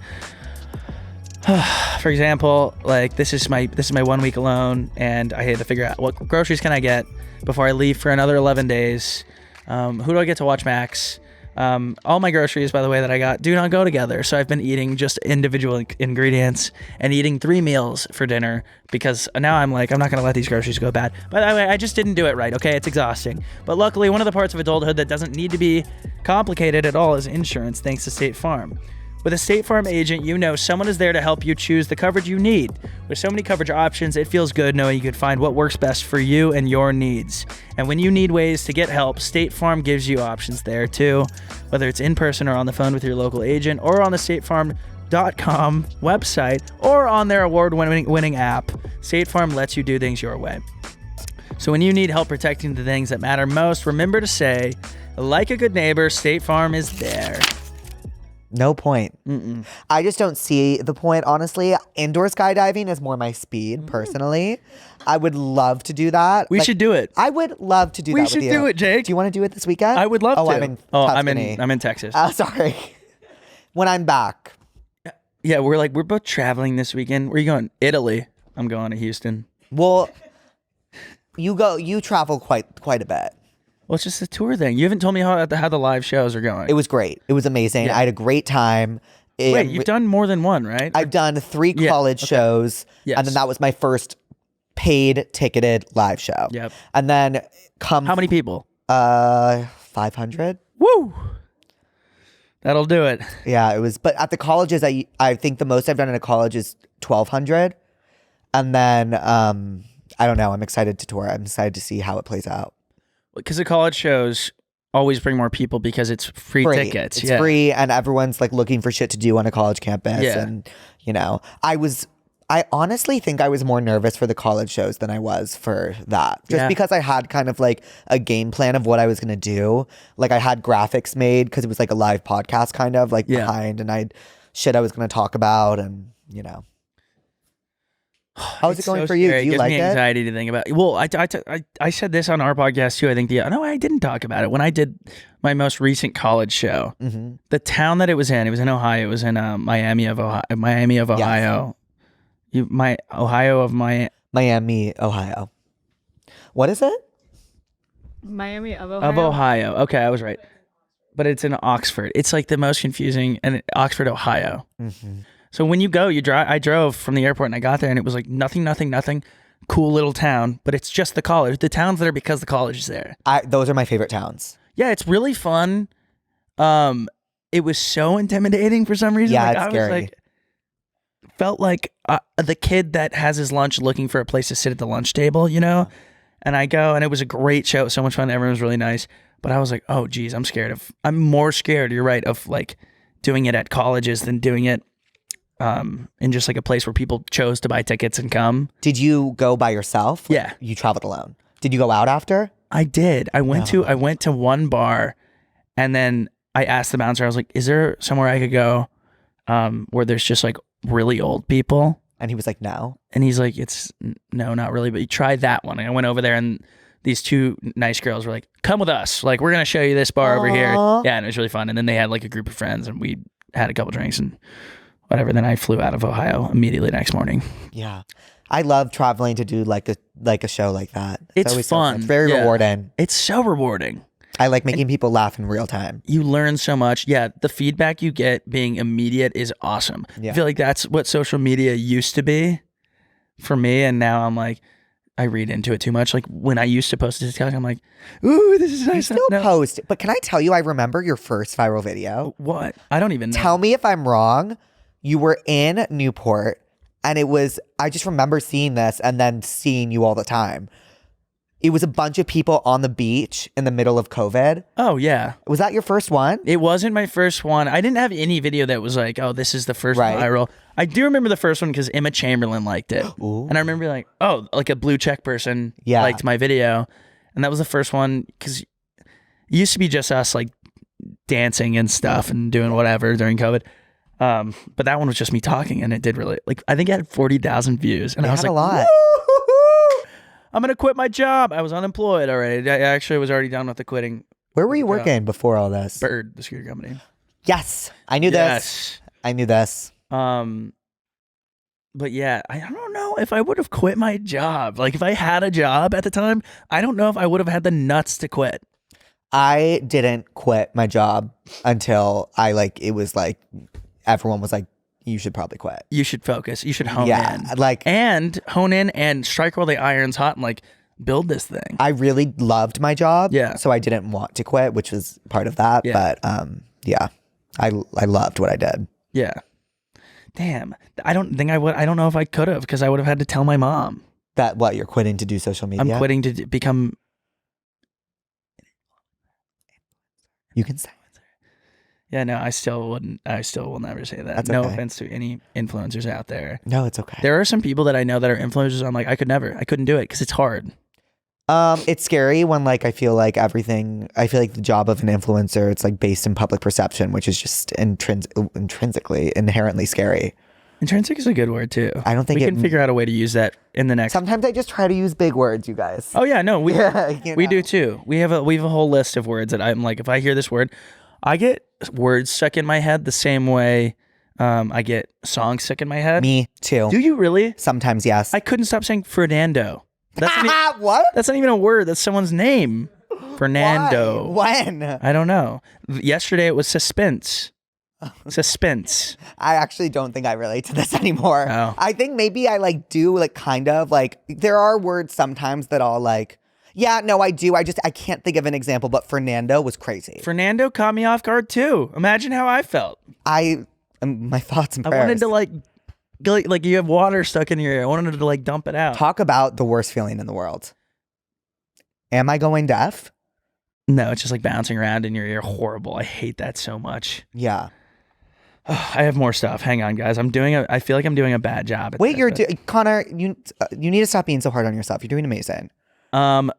For example, like this is my 1 week alone, and I had to figure out what groceries can I get before I leave for another 11 days. Who do I get to watch Max? All my groceries, by the way, that I got do not go together. So I've been eating just individual ingredients and eating 3 meals for dinner because now I'm like, I'm not going to let these groceries go bad. By the way, I just didn't do it right. Okay. It's exhausting. But luckily, one of the parts of adulthood that doesn't need to be complicated at all is insurance, thanks to State Farm. With a State Farm agent, you know someone is there to help you choose the coverage you need. With so many coverage options, it feels good knowing you can find what works best for you and your needs. And when you need ways to get help, State Farm gives you options there too. Whether it's in person or on the phone with your local agent, or on the statefarm.com website, or on their award-winning app, State Farm lets you do things your way. So when you need help protecting the things that matter most, remember to say, like a good neighbor, State Farm is there. No point. Mm-mm. I just don't see the point, honestly. Indoor skydiving is more my speed, personally. I would love to do that. We should do it. I would love to do that with you. We should do it, Jake. Do you want to do it this weekend? I would love to. I'm in Tuscany. I'm in Texas. Sorry. When I'm back. Yeah, we're both traveling this weekend. Where are you going? Italy. I'm going to Houston. Well, you travel quite a bit. Well, it's just a tour thing. You haven't told me how the live shows are going. It was great. It was amazing. Yeah. I had a great time. Wait, you've done more than one, right? I've done 3 college shows, Yes. and then that was my first paid ticketed live show. Yep. And then How many people? 500. Woo! That'll do it. Yeah, it was. But at the colleges, I think the most I've done in a college is 1,200, and then I don't know. I'm excited to tour. I'm excited to see how it plays out. Because the college shows always bring more people because it's free tickets. It's free, and everyone's like looking for shit to do on a college campus. Yeah. And I honestly think I was more nervous for the college shows than I was for that. Just because I had kind of like a game plan of what I was going to do. Like I had graphics made because it was like a live podcast kind of like behind, and I had shit I was going to talk about, and How's it going for you? Do you like it? It gives me anxiety to think about. Well, I said this on our podcast too. I think no, I didn't talk about it when I did my most recent college show. Mm-hmm. The town that it was in Ohio. It was in Miami of Ohio. Miami, Ohio. Ohio. What is it? Miami of Ohio. Of Ohio. Okay, I was right. But it's in Oxford. It's like the most confusing, and Oxford, Ohio. Mm-hmm. So when you go, I drove from the airport and I got there and it was like nothing. Cool little town, but it's just the college. The town's there because the college is there. Those are my favorite towns. Yeah, it's really fun. It was so intimidating for some reason. Yeah, like, it's scary. Felt like the kid that has his lunch looking for a place to sit at the lunch table, And I go, and it was a great show. It was so much fun. Everyone was really nice. But I was like, oh, geez, I'm more scared, you're right, of like doing it at colleges than doing it in just like a place where people chose to buy tickets and come. Did you go by yourself? Yeah. You traveled alone. Did you go out after? I did. I went to one bar, and then I asked the bouncer, I was like, is there somewhere I could go where there's just like really old people? And he was like, no. And he's like, no, not really, but you try that one. And I went over there, and these 2 nice girls were like, come with us. Like, we're going to show you this bar over here. Yeah, and it was really fun. And then they had like a group of friends, and we had a couple drinks and whatever. Then I flew out of Ohio immediately next morning. Yeah. I love traveling to do like a show like that. It's always fun. It's very rewarding. It's so rewarding. I like making people laugh in real time. You learn so much. Yeah, the feedback you get being immediate is awesome. Yeah. I feel like that's what social media used to be for me, and now I'm like, I read into it too much. Like when I used to post a TikTok, I'm like, ooh, this is nice. You still post, but can I tell you, I remember your first viral video. What? I don't even know. Tell me if I'm wrong. You were in Newport, and I just remember seeing this and then seeing you all the time. It was a bunch of people on the beach in the middle of COVID. Oh, yeah. Was that your first one? It wasn't my first one. I didn't have any video that was like, oh, this is the first viral. I do remember the first one because Emma Chamberlain liked it. Ooh. And I remember being like, oh, like a blue check person liked my video. And that was the first one because it used to be just us like dancing and stuff and doing whatever during COVID. But that one was just me talking, and it did really, like, I think it had 40,000 views. And I was like, a lot. I'm going to quit my job. I was unemployed already. I actually was already done with the quitting. Where were you working before all this? Bird, the scooter company. Yes. I knew this. I knew this. But yeah, I don't know if I would have quit my job. Like if I had a job at the time, I don't know if I would have had the nuts to quit. I didn't quit my job until it was like, everyone was like, you should probably quit. You should focus. You should hone in. And hone in and strike while the iron's hot and like build this thing. I really loved my job. Yeah. So I didn't want to quit, which was part of that. Yeah. But yeah, I loved what I did. Yeah. Damn. I don't think I would. I don't know if I could have because I would have had to tell my mom. That what, you're quitting to do social media? I'm quitting to become. You can say. Yeah, no, I still wouldn't. I still will never say that. That's no okay. offense to any influencers out there. No, it's okay. There are some people that I know that are influencers. I'm like, I couldn't do it because it's hard. It's scary when like I feel like the job of an influencer, it's like based in public perception, which is just intrinsically inherently scary. Intrinsic is a good word too. I don't think we can figure out a way to use that in the next. Sometimes I just try to use big words, you guys. Oh yeah, no, we we do too. We have a whole list of words that I'm like, if I hear this word, I get words stuck in my head the same way I get songs stuck in my head. Me too. Do you really? Sometimes, yes. I couldn't stop saying Fernando. What? That's not even a word. That's someone's name. Fernando. Why? When? I don't know. Yesterday it was suspense. Suspense. I actually don't think I relate to this anymore. Oh. I think maybe I like do like kind of like there are words sometimes that I'll like. Yeah, no, I do. I can't think of an example, but Fernando was crazy. Fernando caught me off guard too. Imagine how I felt. My thoughts and prayers. I wanted to like you have water stuck in your ear. I wanted to like dump it out. Talk about the worst feeling in the world. Am I going deaf? No, it's just like bouncing around in your ear. Horrible. I hate that so much. Yeah. I have more stuff. Hang on, guys. I feel like I'm doing a bad job at Wait, this, Connor, you need to stop being so hard on yourself. You're doing amazing. No,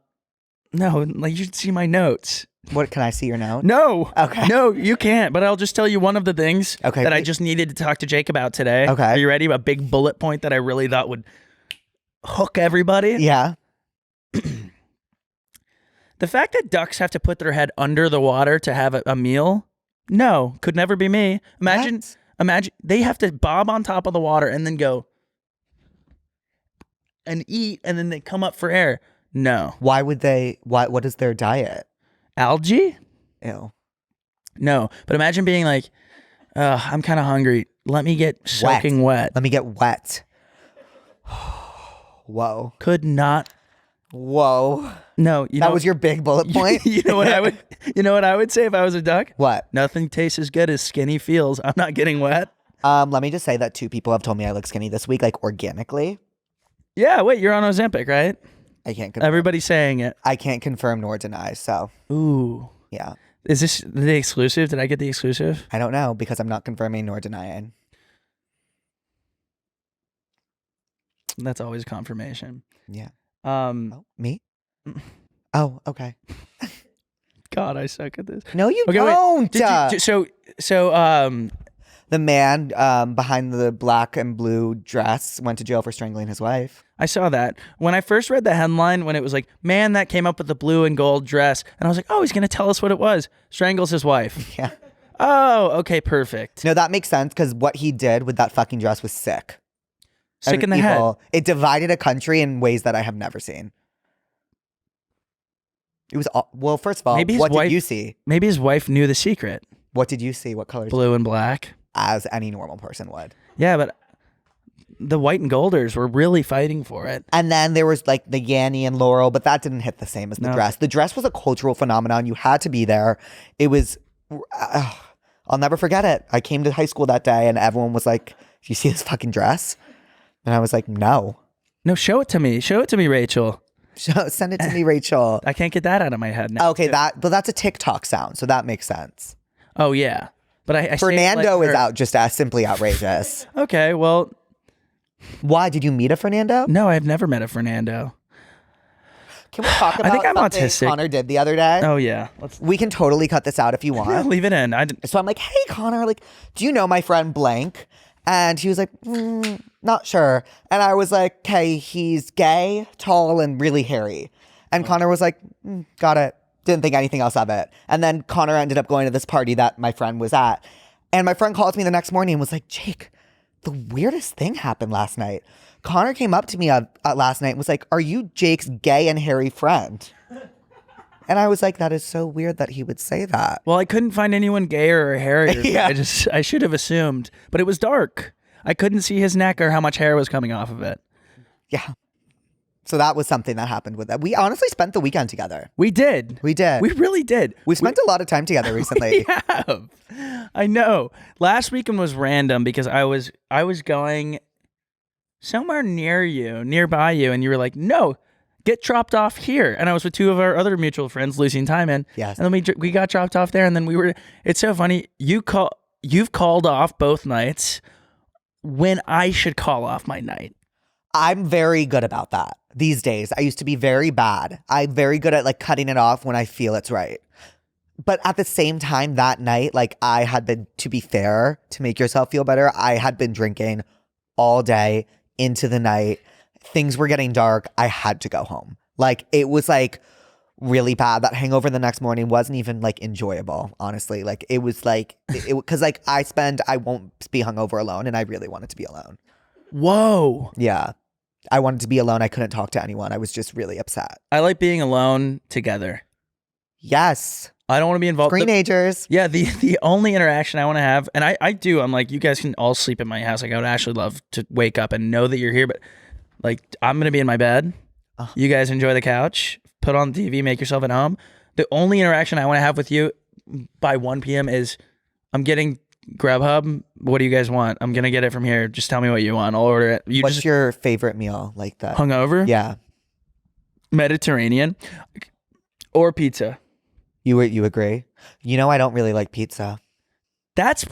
like you should see my notes. What, can I see your note? No. Okay. No, you can't. But I'll just tell you one of the things that I just needed to talk to Jake about today. Okay. Are you ready? A big bullet point that I really thought would hook everybody. Yeah. The fact that ducks have to put their head under the water to have a meal, no, could never be me. Imagine they have to bob on top of the water and then go and eat, and then they come up for air. No. Why would they? What is their diet? Algae? Ew. No, but imagine being like, I'm kind of hungry. Let me get soaking wet. Let me get wet. Whoa. Could not. Whoa. No, that was your big bullet point. You know what I would say if I was a duck? What? Nothing tastes as good as skinny feels. I'm not getting wet. Let me just say that 2 people have told me I look skinny this week, like organically. Yeah, wait, you're on Ozempic, right? I can't confirm. Everybody's saying it. I can't confirm nor deny, so. Ooh. Yeah. Is this the exclusive? Did I get the exclusive? I don't know because I'm not confirming nor denying. That's always confirmation. Yeah. Oh, me? Oh, okay. God, I suck at this. No, you don't. The man behind the black and blue dress went to jail for strangling his wife. I saw that. When I first read the headline, when it was like, man that came up with the blue and gold dress, and I was like, oh, he's going to tell us what it was. Strangles his wife. Yeah. Oh, okay, perfect. No, that makes sense because what he did with that fucking dress was sick. Sick in the head. It divided a country in ways that I have never seen. It was, well, first of all, did you see? Maybe his wife knew the secret. What did you see? What colors? Blue and black. As any normal person would. Yeah, but the white and golders were really fighting for it. And then there was like the Yanny and Laurel, but that didn't hit the same as the dress. The dress was a cultural phenomenon. You had to be there. It was, I'll never forget it. I came to high school that day and everyone was like, do you see this fucking dress? And I was like, no. No, show it to me. Show it to me, Rachel. Send it to me, Rachel. I can't get that out of my head now. Okay, but that's a TikTok sound, so that makes sense. Oh, yeah. But I Fernando is out just as simply outrageous. Okay, well. Why? Did you meet a Fernando? No, I've never met a Fernando. Can we talk about I think I'm something autistic. Connor did the other day? Oh, yeah. We can totally cut this out if you want. No, leave it in. So I'm like, hey, Connor, like, do you know my friend blank? And he was like, not sure. And I was like, okay, he's gay, tall, and really hairy. And Connor was like, got it. Didn't think anything else of it. And then Connor ended up going to this party that my friend was at. And my friend calls me the next morning and was like, Jake, the weirdest thing happened last night. Connor came up to me last night and was like, are you Jake's gay and hairy friend? And I was like, that is so weird that he would say that. Well, I couldn't find anyone gayer or hairier. Yeah. I should have assumed, but it was dark. I couldn't see his neck or how much hair was coming off of it. Yeah. So that was something that happened with that. We honestly spent the weekend together. We did. We did. We really did. We've spent a lot of time together recently. We have. I know. Last weekend was random because I was going somewhere nearby you, and you were like, no, get dropped off here. And I was with 2 of our other mutual friends, Lucy and Timon. Yes. And then we got dropped off there, and then it's so funny. You've called off both nights when I should call off my night. I'm very good about that. these days. I used to be very bad. I'm very good at like cutting it off when I feel it's right. But at the same time that night, like I had been, to be fair, to make yourself feel better, I had been drinking all day into the night. Things were getting dark. I had to go home. Like it was like really bad. That hangover the next morning wasn't even like enjoyable, honestly. Like it was like, because like I won't be hungover alone, and I really wanted to be alone. Whoa. Yeah. I wanted to be alone. I couldn't talk to anyone. I was just really upset. I like being alone together. Yes. I don't want to be involved. Screenagers. Yeah, the only interaction I want to have, and I do, I'm like, you guys can all sleep in my house. Like, I would actually love to wake up and know that you're here, but like, I'm going to be in my bed. You guys enjoy the couch, put on TV, make yourself at home. The only interaction I want to have with you by 1 p.m. is I'm getting Grubhub. What do you guys want? I'm going to get it from here. Just tell me what you want. I'll order it. What's your favorite meal like that? Hungover? Yeah. Mediterranean or pizza? You agree? You know, I don't really like pizza. That's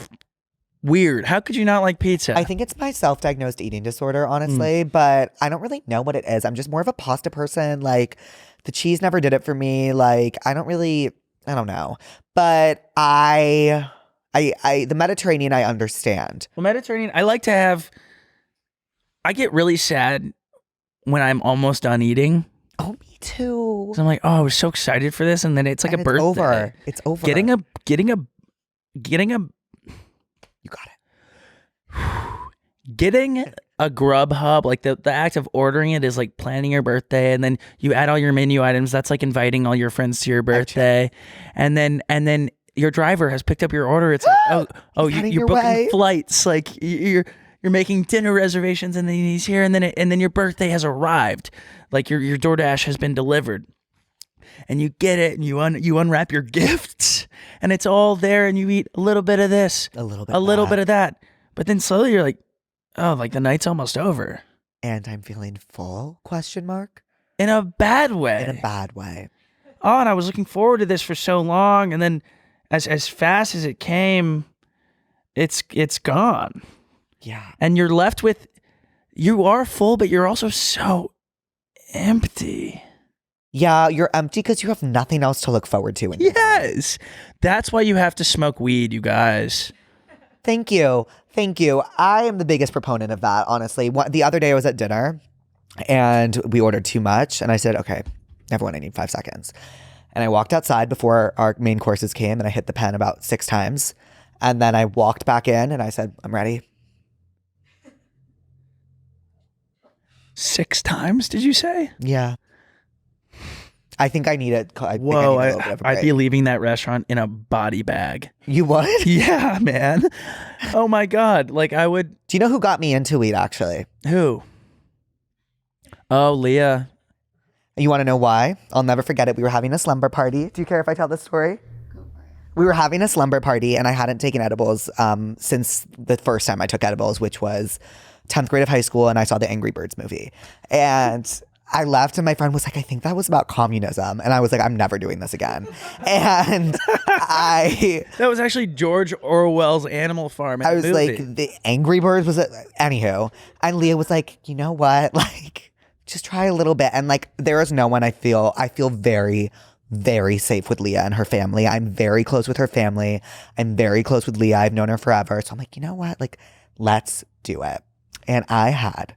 weird. How could you not like pizza? I think it's my self-diagnosed eating disorder, honestly, but I don't really know what it is. I'm just more of a pasta person. Like, the cheese never did it for me. Like, I don't know. But the Mediterranean, I understand. Well, Mediterranean, I get really sad when I'm almost done eating. Oh, me too. So I'm like, oh, I was so excited for this, and then it's like a birthday. It's over. Getting a. You got it. Getting a Grubhub, like the act of ordering it is like planning your birthday, and then you add all your menu items. That's like inviting all your friends to your birthday, and then your driver has picked up your order. It's like, you're booking flights, like you're making dinner reservations, and then he's here, and then your birthday has arrived, like your DoorDash has been delivered, and you get it, and you unwrap your gifts, and it's all there, and you eat a little bit of this, a little bit of that, but then slowly you're like, oh, like the night's almost over, and I'm feeling full? ? In a bad way. In a bad way. Oh, and I was looking forward to this for so long, and then as fast as it came, it's gone. Yeah. And you're left with, you are full, but you're also so empty. Yeah, you're empty because you have nothing else to look forward to. Yes. That's why you have to smoke weed, you guys. Thank you. I am the biggest proponent of that, honestly. The other day I was at dinner and we ordered too much, and I said, okay, everyone, I need 5 seconds. And I walked outside before our main courses came, and I hit the pen about 6 times. And then I walked back in and I said, I'm ready. 6 times, did you say? Yeah. I think I need it. Whoa, I'd be leaving that restaurant in a body bag. You would? Yeah, man. Oh my God. Like I would. Do you know who got me into weed, actually? Who? Oh, Leah. You want to know why? I'll never forget it. We were having a slumber party. Do you care if I tell this story? Go for it. We were having a slumber party, and I hadn't taken edibles since the first time I took edibles, which was 10th grade of high school, and I saw the Angry Birds movie. And I left, and my friend was like, I think that was about communism. And I was like, I'm never doing this again. And that was actually George Orwell's Animal Farm. I was like, the Angry Birds was it? Anywho. And Leah was like, you know what? Like, just try a little bit. And like, there is no one I feel very, very safe with Leah and her family. I'm very close with her family. I'm very close with Leah. I've known her forever. So I'm like, you know what? Like, let's do it. And I had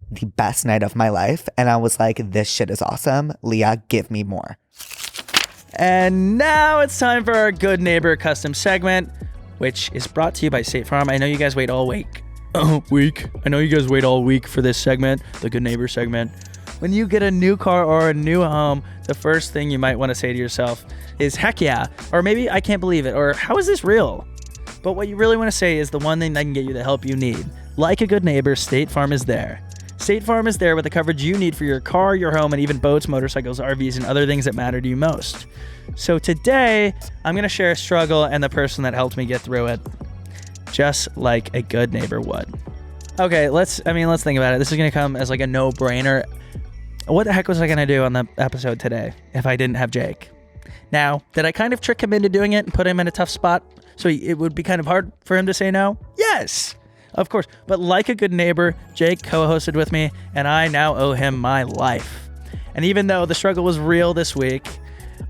the best night of my life. And I was like, this shit is awesome. Leah, give me more. And now it's time for our Good Neighbor custom segment, which is brought to you by State Farm. I know you guys wait all week. I know you guys wait all week for this segment, the Good Neighbor segment. When you get a new car or a new home, the first thing you might want to say to yourself is, heck yeah. Or maybe, I can't believe it. Or how is this real? But what you really want to say is the one thing that can get you the help you need. Like a good neighbor, State Farm is there. State Farm is there with the coverage you need for your car, your home, and even boats, motorcycles, RVs, and other things that matter to you most. So today, I'm going to share a struggle and the person that helped me get through it, just like a good neighbor would. Okay, let's think about it. This is going to come as like a no-brainer. What the heck was I going to do on the episode today if I didn't have Jake? Now, did I kind of trick him into doing it and put him in a tough spot so it would be kind of hard for him to say no? Yes! Of course. But like a good neighbor, Jake co-hosted with me, and I now owe him my life. And even though the struggle was real this week,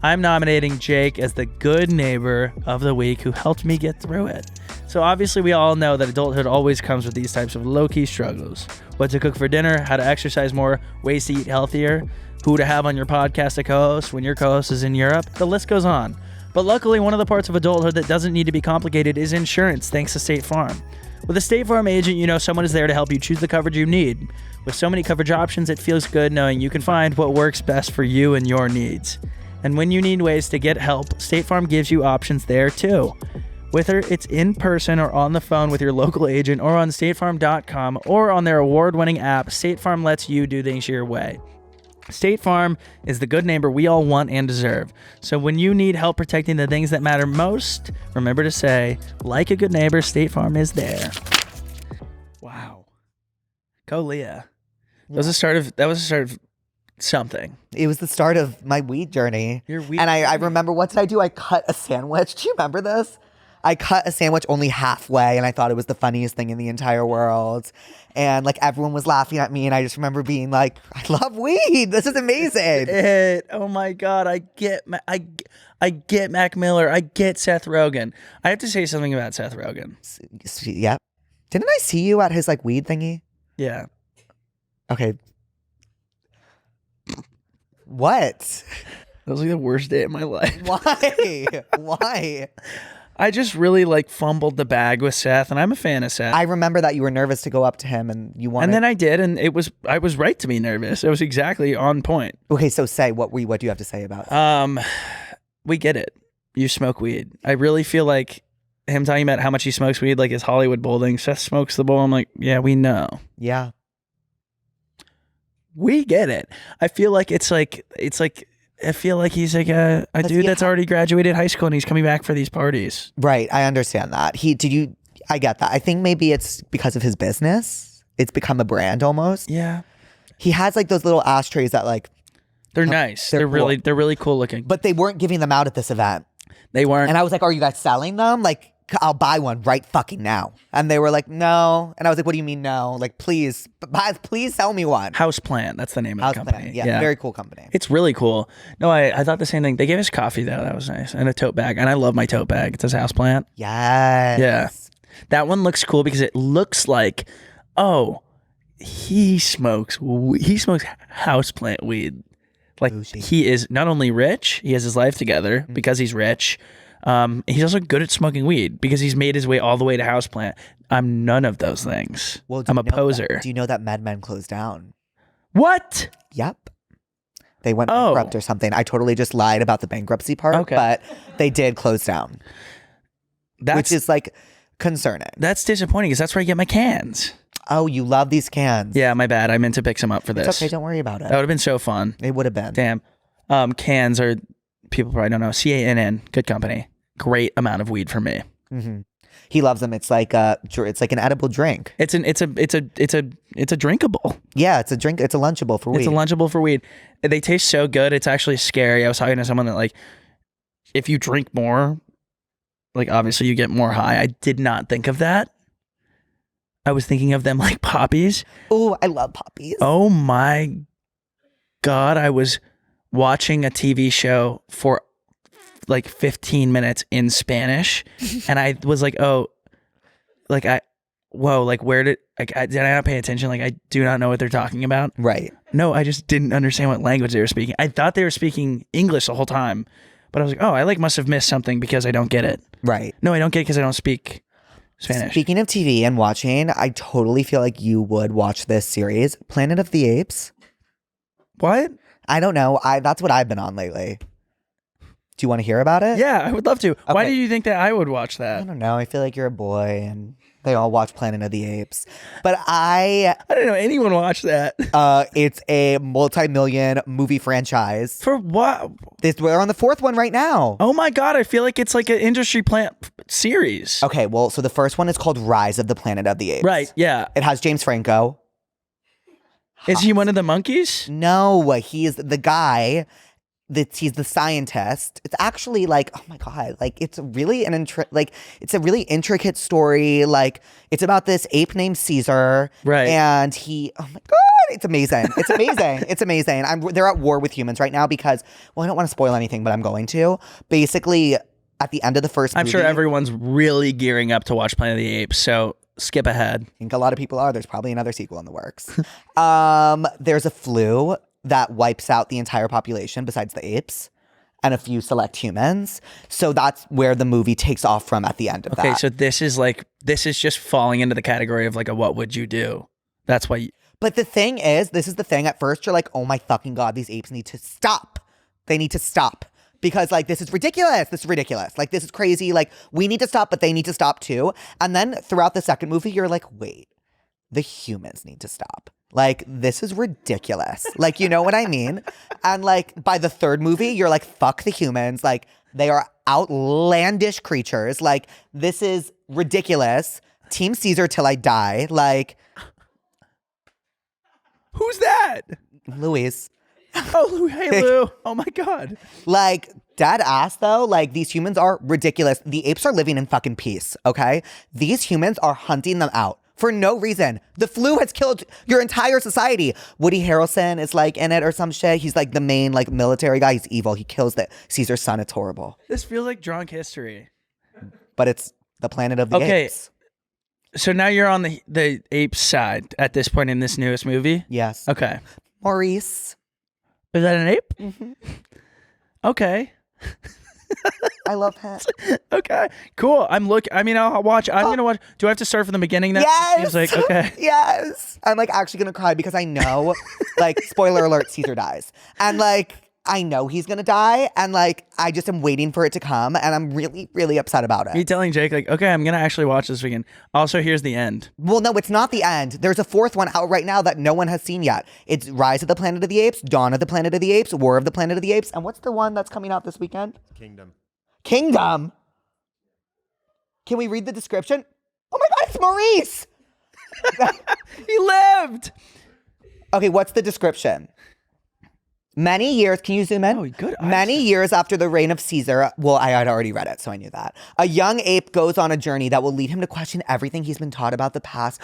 I'm nominating Jake as the good neighbor of the week who helped me get through it. So obviously we all know that adulthood always comes with these types of low-key struggles. What to cook for dinner, how to exercise more, ways to eat healthier, who to have on your podcast to co-host when your co-host is in Europe. The list goes on. But luckily, one of the parts of adulthood that doesn't need to be complicated is insurance, thanks to State Farm. With a State Farm agent, you know someone is there to help you choose the coverage you need. With so many coverage options, it feels good knowing you can find what works best for you and your needs. And when you need ways to get help, State Farm gives you options there too. Whether it's in person or on the phone with your local agent or on statefarm.com or on their award-winning app, State Farm lets you do things your way. State Farm is the good neighbor we all want and deserve. So when you need help protecting the things that matter most, remember to say, like a good neighbor, State Farm is there. Wow. Go Leah. That was the start of something. It was the start of my weed journey. Your weed And I remember, what did I do? I cut a sandwich. Do you remember this? I cut a sandwich only halfway, and I thought it was the funniest thing in the entire world. And like everyone was laughing at me, and I just remember being like, I love weed. This is amazing. Oh my God. I get Mac Miller. I get Seth Rogen. I have to say something about Seth Rogen. Yep. Didn't I see you at his like weed thingy? Yeah. Okay. What? That was like the worst day of my life. Why? Why? I just really like fumbled the bag with Seth, and I'm a fan of Seth. I remember that you were nervous to go up to him, and you wanted. And then I did, and I was right to be nervous. It was exactly on point. Okay, so say what do you have to say about it? We get it. You smoke weed. I really feel like him talking about how much he smokes weed, like his Hollywood bowl thing. Seth smokes the bowl. I'm like, yeah, we know. Yeah. We get it. I feel like I feel like he's like a dude that's already graduated high school and he's coming back for these parties. Right. I understand that. I get that. I think maybe it's because of his business. It's become a brand almost. Yeah. He has like those little ashtrays that like. They're nice. They're cool. They're really cool looking. But they weren't giving them out at this event. They weren't. And I was like, are you guys selling them? Like, I'll buy one right fucking now. And they were like, no. And I was like, what do you mean no? Like, please sell me one. Houseplant. That's the name of the company. Yeah, very cool company. It's really cool. No, I thought the same thing. They gave us coffee though. That was nice. And a tote bag. And I love my tote bag. It says Houseplant. Yes. Yeah. That one looks cool because it looks like, oh, he smokes houseplant weed. Like Bougie. He is not only rich, he has his life together because he's rich. He's also good at smoking weed because he's made his way all the way to houseplant. I'm none of those things. Well, I'm a poser. Do you know that MedMen closed down? What? Yep. They went bankrupt or something. I totally just lied about the bankruptcy part, but they did close down. Which is like concerning. That's disappointing because that's where I get my cans. Oh, you love these cans. Yeah, my bad. I meant to pick some up for this. It's okay, don't worry about it. That would have been so fun. It would have been. Damn. Cans are, people probably don't know, CANN, good company. Great amount of weed for me. Mm-hmm. He loves them. It's like an edible drink. It's a drinkable. Yeah, it's a drink. It's a lunchable for weed. It's a lunchable for weed. They taste so good. It's actually scary. I was talking to someone that like, if you drink more, like obviously you get more high. I did not think of that. I was thinking of them like poppies. Oh, I love poppies. Oh my God. I was watching a TV show for like 15 minutes in Spanish. And I was like, oh, like where did I not pay attention? Like, I do not know what they're talking about. Right. No, I just didn't understand what language they were speaking. I thought they were speaking English the whole time. But I was like, oh, I like must have missed something because I don't get it. Right. No, I don't get it because I don't speak Spanish. Speaking of TV and watching, I totally feel like you would watch this series, Planet of the Apes. What? I don't know. That's what I've been on lately. Do you want to hear about it? Yeah, I would love to. Okay. Why did you think that I would watch I that? don't know. I feel like you're a boy and they all watch Planet of the Apes. But I didn't know anyone watched that. It's a multi-million movie franchise. For what? We're on the fourth one right now. Oh my God, I feel like it's like an industry plant series. Okay, well, so the first one is called Rise of the Planet of the Apes. Right, yeah. It has James Franco. Is he one of the monkeys? No, he is the guy he's the scientist. It's actually like, oh my God, like it's really it's a really intricate story. Like it's about this ape named Caesar. Right. And oh my God, it's amazing. It's amazing. It's amazing. They're at war with humans right now because, well, I don't want to spoil anything, but I'm going to. Basically, at the end of the first I'm movie, sure everyone's really gearing up to watch Planet of the Apes, so skip ahead. I think a lot of people are. There's probably another sequel in the works. There's a flu that wipes out the entire population besides the apes and a few select humans. So that's where the movie takes off from at the end of that. Okay, so this is just falling into the category of like a what would you do? That's why But the thing is, this is the thing. At first, you're like, oh my fucking God, these apes need to stop. They need to stop. Because like, this is ridiculous. This is ridiculous. Like, this is crazy. Like, we need to stop, but they need to stop too. And then throughout the second movie, you're like, wait, the humans need to stop. Like, this is ridiculous. Like, you know what I mean? And like, by the third movie, you're like, fuck the humans. Like, they are outlandish creatures. Like, this is ridiculous. Team Caesar till I die. Like, who's that? Louise. Oh, Lou, hey Lou. Oh my God. Like, dead ass though, like these humans are ridiculous. The apes are living in fucking peace, okay? These humans are hunting them out for no reason. The flu has killed your entire society. Woody Harrelson is like in it or some shit. He's like the main like military guy. He's evil. He kills Caesar's son. It's horrible. This feels like drunk history. But it's the planet of the apes. So now you're on the ape side at this point in this newest movie? Yes. Okay. Maurice. Is that an ape? Mm-hmm. Okay. I love him. Okay. Cool. I'll watch. I'm going to watch. Do I have to start from the beginning now? Yes. Seems like, okay. Yes. I'm like actually going to cry because I know, like, spoiler alert, Caesar dies. And like, I know he's going to die. And like, I just am waiting for it to come. And I'm really, really upset about it. Are you telling Jake, like, okay, I'm going to actually watch this weekend. Also, here's the end. Well, no, it's not the end. There's a fourth one out right now that no one has seen yet. It's Rise of the Planet of the Apes, Dawn of the Planet of the Apes, War of the Planet of the Apes. And what's the one that's coming out this weekend? Kingdom. Kingdom? Can we read the description? Oh my God, it's Maurice! He lived! Okay, what's the description? Many years, can you zoom in? Oh, good eyes. Many years after the reign of Caesar, well, I had already read it, so I knew that. A young ape goes on a journey that will lead him to question everything he's been taught about the past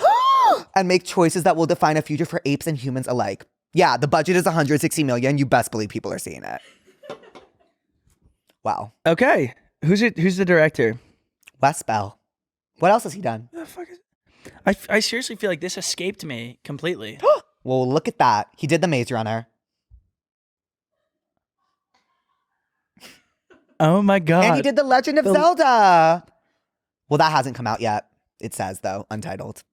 and make choices that will define a future for apes and humans alike. Yeah, the budget is 160 million. You best believe people are seeing it. Wow. Okay. Who's the director? Wes Bell. What else has he done? What the fuck is I seriously feel like this escaped me completely. Well, look at that. He did The Maze Runner. Oh my God. And he did The Legend of Zelda. Well, that hasn't come out yet. It says, though, untitled.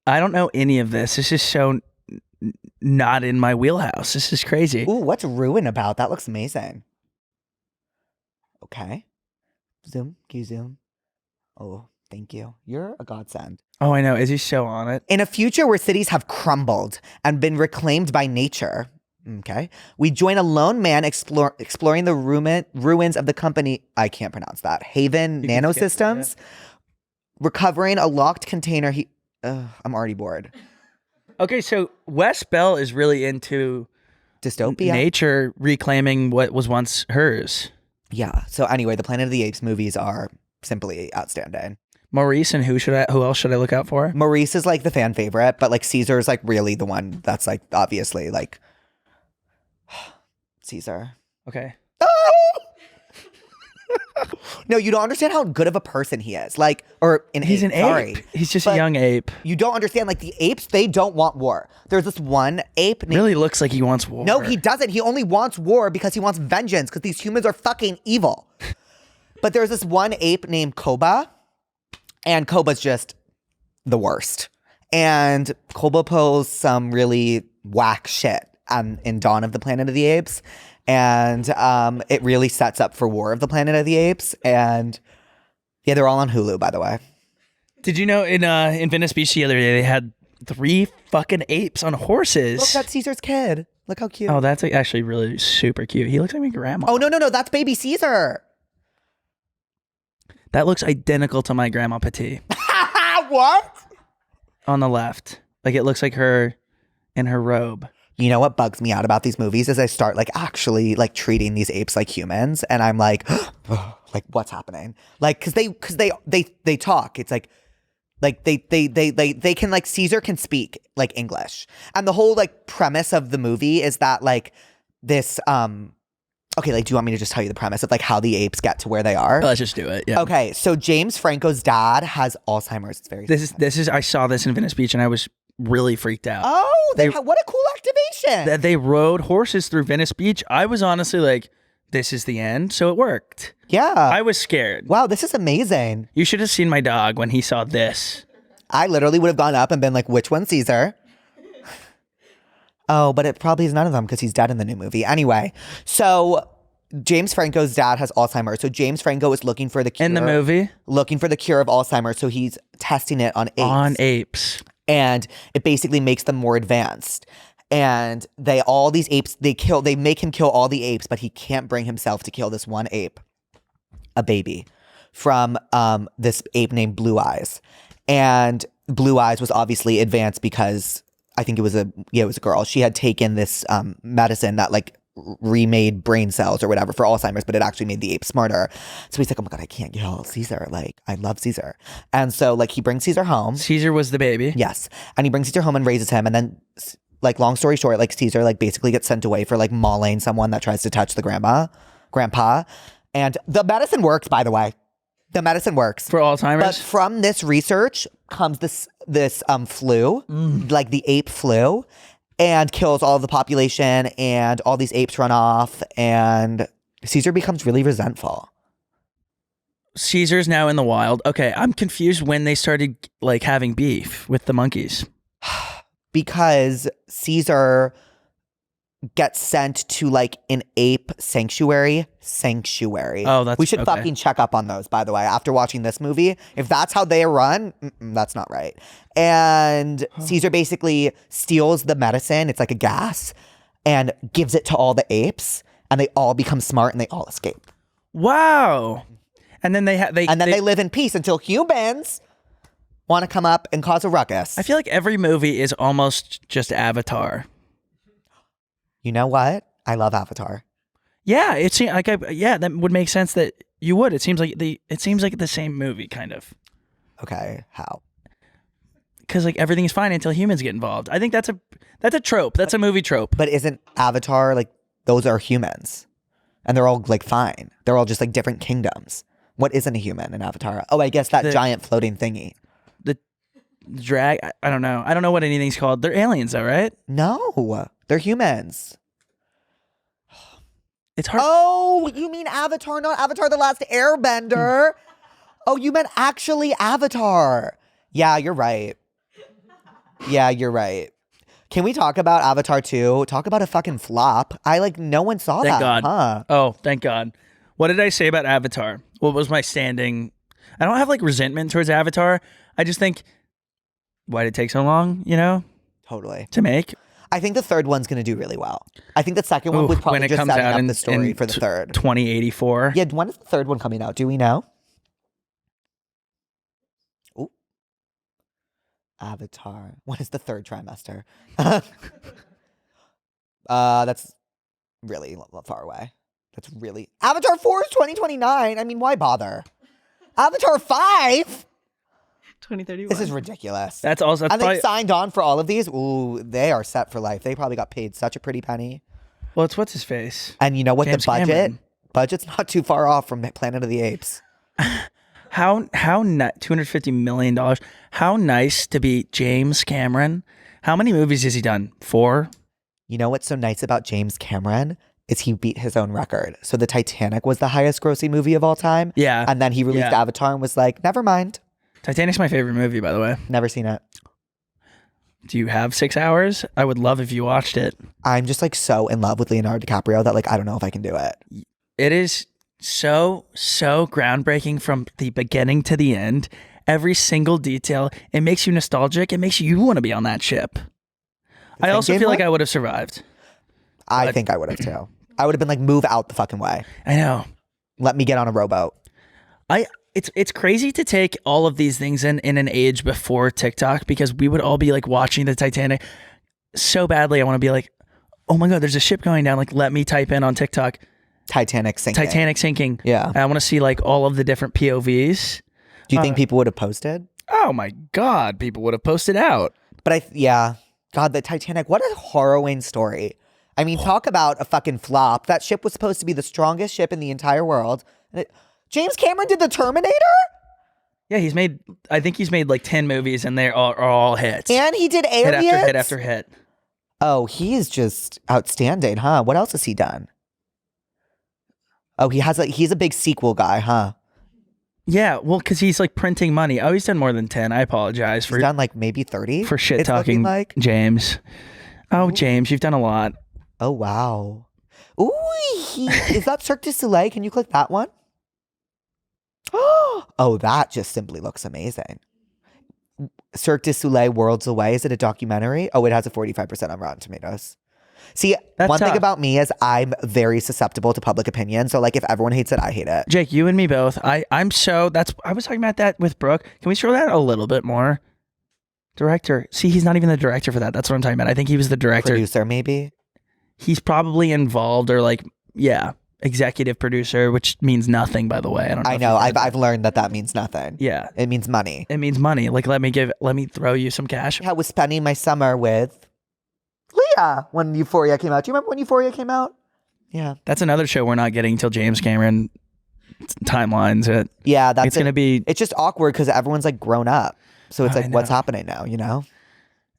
I don't know any of this. This is so not in my wheelhouse. This is crazy. Ooh, what's Ruin about? That looks amazing. Okay. Zoom. Can you zoom? Oh, thank you. You're a godsend. Oh, I know. Is he so on it? In a future where cities have crumbled and been reclaimed by nature, okay, we join a lone man exploring the ruins of the company, I can't pronounce that, Haven Nanosystems, recovering a locked container. I'm already bored. Okay, so Wes Bell is really into Dystopia. nature reclaiming what was once hers. Yeah. So anyway, the Planet of the Apes movies are simply outstanding. Maurice, and who else should I look out for? Maurice is like the fan favorite, but like Caesar is like really the one that's like obviously like Caesar. Okay. No, you don't understand how good of a person he is. Like, or He's an ape. He's just a young ape. You don't understand. Like the apes, they don't want war. There's this one ape named Really looks like he wants war. No, he doesn't. He only wants war because he wants vengeance because these humans are fucking evil. But there's this one ape named Koba, and Koba's just the worst. And Koba pulls some really whack shit in Dawn of the Planet of the Apes. And it really sets up for War of the Planet of the Apes. And yeah, they're all on Hulu, by the way. Did you know in Venice Beach the other day they had 3 fucking apes on horses? Look, that's Caesar's kid. Look how cute. Oh, that's actually really super cute. He looks like my grandma. Oh, no. That's baby Caesar. That looks identical to my grandma Petit What? on the left. Like it looks like her in her robe. you know what bugs me out about these movies is I start like actually like treating these apes like humans, and I'm like, like what's happening? Like, cause they talk. It's like they can like Caesar can speak like English, and the whole like premise of the movie is that like this okay, like do you want me to just tell you the premise of like how the apes get to where they are? Let's just do it. Yeah. Okay, so James Franco's dad has Alzheimer's. It's very This is I saw this in Venice Beach and I was really freaked out. Oh, what a cool activation. That they rode horses through Venice Beach. I was honestly like, this is the end. So it worked. Yeah. I was scared. Wow, this is amazing. You should have seen my dog when he saw this. I literally would have gone up and been like, which one's Caesar? Oh, but it probably is none of them because he's dead in the new movie. Anyway, so James Franco's dad has Alzheimer's. So James Franco is looking for the cure. In the movie? Looking for the cure of Alzheimer's. So he's testing it on apes. On apes. And it basically makes them more advanced. And all these apes, they make him kill all the apes, but he can't bring himself to kill this one ape, a baby, from this ape named Blue Eyes. And Blue Eyes was obviously advanced because I think it was a girl. She had taken this medicine that like remade brain cells or whatever for Alzheimer's, but it actually made the ape smarter. So he's like, oh my God, I can't kill Caesar. Like, I love Caesar. And so like he brings Caesar home. Caesar was the baby. Yes. And he brings Caesar home and raises him. And then like long story short, like Caesar like basically gets sent away for like mauling someone that tries to touch the grandpa. And the medicine works, by the way. The medicine works. For Alzheimer's? But from this research comes this flu, like the ape flu, and kills all of the population, and all these apes run off, and Caesar becomes really resentful. Caesar's now in the wild. Okay, I'm confused when they started like having beef with the monkeys. Because Caesar gets sent to like an ape sanctuary. Oh, we should okay. fucking check up on those, by the way, after watching this movie. If that's how they run, that's not right. And Caesar basically steals the medicine. It's like a gas, and gives it to all the apes, and they all become smart and they all escape. Wow. And then they live in peace until humans want to come up and cause a ruckus. I feel like every movie is almost just Avatar. You know what? I love Avatar. Yeah, it seems like that would make sense that you would. It seems like the same movie kind of. Okay, how? Because like everything's fine until humans get involved. I think that's a trope. That's a movie trope. But isn't Avatar like those are humans, and they're all like fine. They're all just like different kingdoms. What isn't a human in Avatar? Oh, I guess that giant floating thingy. The drag. I don't know. I don't know what anything's called. They're aliens, though, right? No, they're humans. It's hard. Oh, you mean Avatar, not Avatar: The Last Airbender? Oh, you meant actually Avatar. Yeah, you're right. Can we talk about Avatar 2? Talk about a fucking flop. No one saw Thank that. God. Huh? Oh, thank God. What did I say about Avatar? What was my standing? I don't have like resentment towards Avatar. I just think, why did it take so long, Totally. to make? I think the third one's going to do really well. I think the second one was probably when it just comes setting out up the story for the third. 2084. Yeah, when is the third one coming out? Do we know? Ooh. Avatar. When is the third trimester? That's really far away. That's really... Avatar 4 is 2029. I mean, why bother? Avatar 5? 2031. This is ridiculous. That's also And they signed on for all of these. Ooh, they are set for life. They probably got paid such a pretty penny. Well, it's what's his face. And you know what? James the Cameron. budget's not too far off from Planet of the Apes. How $250 million. How nice to be James Cameron. How many movies has he done? 4? You know what's so nice about James Cameron is he beat his own record. So the Titanic was the highest grossing movie of all time. Yeah. And then he released Avatar and was like, never mind. Titanic's my favorite movie, by the way. Never seen it. Do you have 6 hours? I would love if you watched it. I'm just so in love with Leonardo DiCaprio that I don't know if I can do it. It is so groundbreaking from the beginning to the end. Every single detail. It makes you nostalgic. It makes you want to be on that ship. I also feel like I would have survived. I think I would have too. I would have been move out the fucking way. I know. Let me get on a rowboat. It's crazy to take all of these things in an age before TikTok, because we would all be watching the Titanic so badly. I want to be oh my God, there's a ship going down. Like, let me type in on TikTok, Titanic sinking. Titanic sinking. Yeah. I want to see like all of the different POVs. Do you think people would have posted? Oh my God, people would have posted out. But God, the Titanic, what a harrowing story. I mean, talk about a fucking flop. That ship was supposed to be the strongest ship in the entire world. And James Cameron did The Terminator? Yeah, I think he's made like 10 movies and they are all hits. And he did Hit Aliens? after hit after hit. Oh, he's just outstanding, huh? What else has he done? Oh, he's a big sequel guy, huh? Yeah, well, because he's like printing money. Oh, he's done more than 10. I apologize He's done like maybe 30? for shit It's looking talking like. James. Oh, James, you've done a lot. Oh, wow. Ooh, is that Cirque du Soleil? Can you click that one? Oh, that just simply looks amazing. Cirque du Soleil Worlds Away. Is it a documentary? Oh, it has a 45% on Rotten Tomatoes. See, That's one thing tough. about me is I'm very susceptible to public opinion. So like if everyone hates it, I hate it. Jake, you and me both. I was talking about that with Brooke. Can we show that a little bit more? Director. See, he's not even the director for that. That's what I'm talking about. I think he was the director. Producer, maybe? He's probably involved or like, yeah, executive producer, which means nothing, by the way. I don't know. I know. I've learned that means nothing. Yeah. It means money. It means money. Like, let me throw you some cash. I was spending my summer with Leah when Euphoria came out. Do you remember when Euphoria came out? Yeah. That's another show we're not getting till James Cameron timelines. Yeah, It's going to be, It's just awkward because everyone's like grown up. So it's I like, what's know. happening now, you know?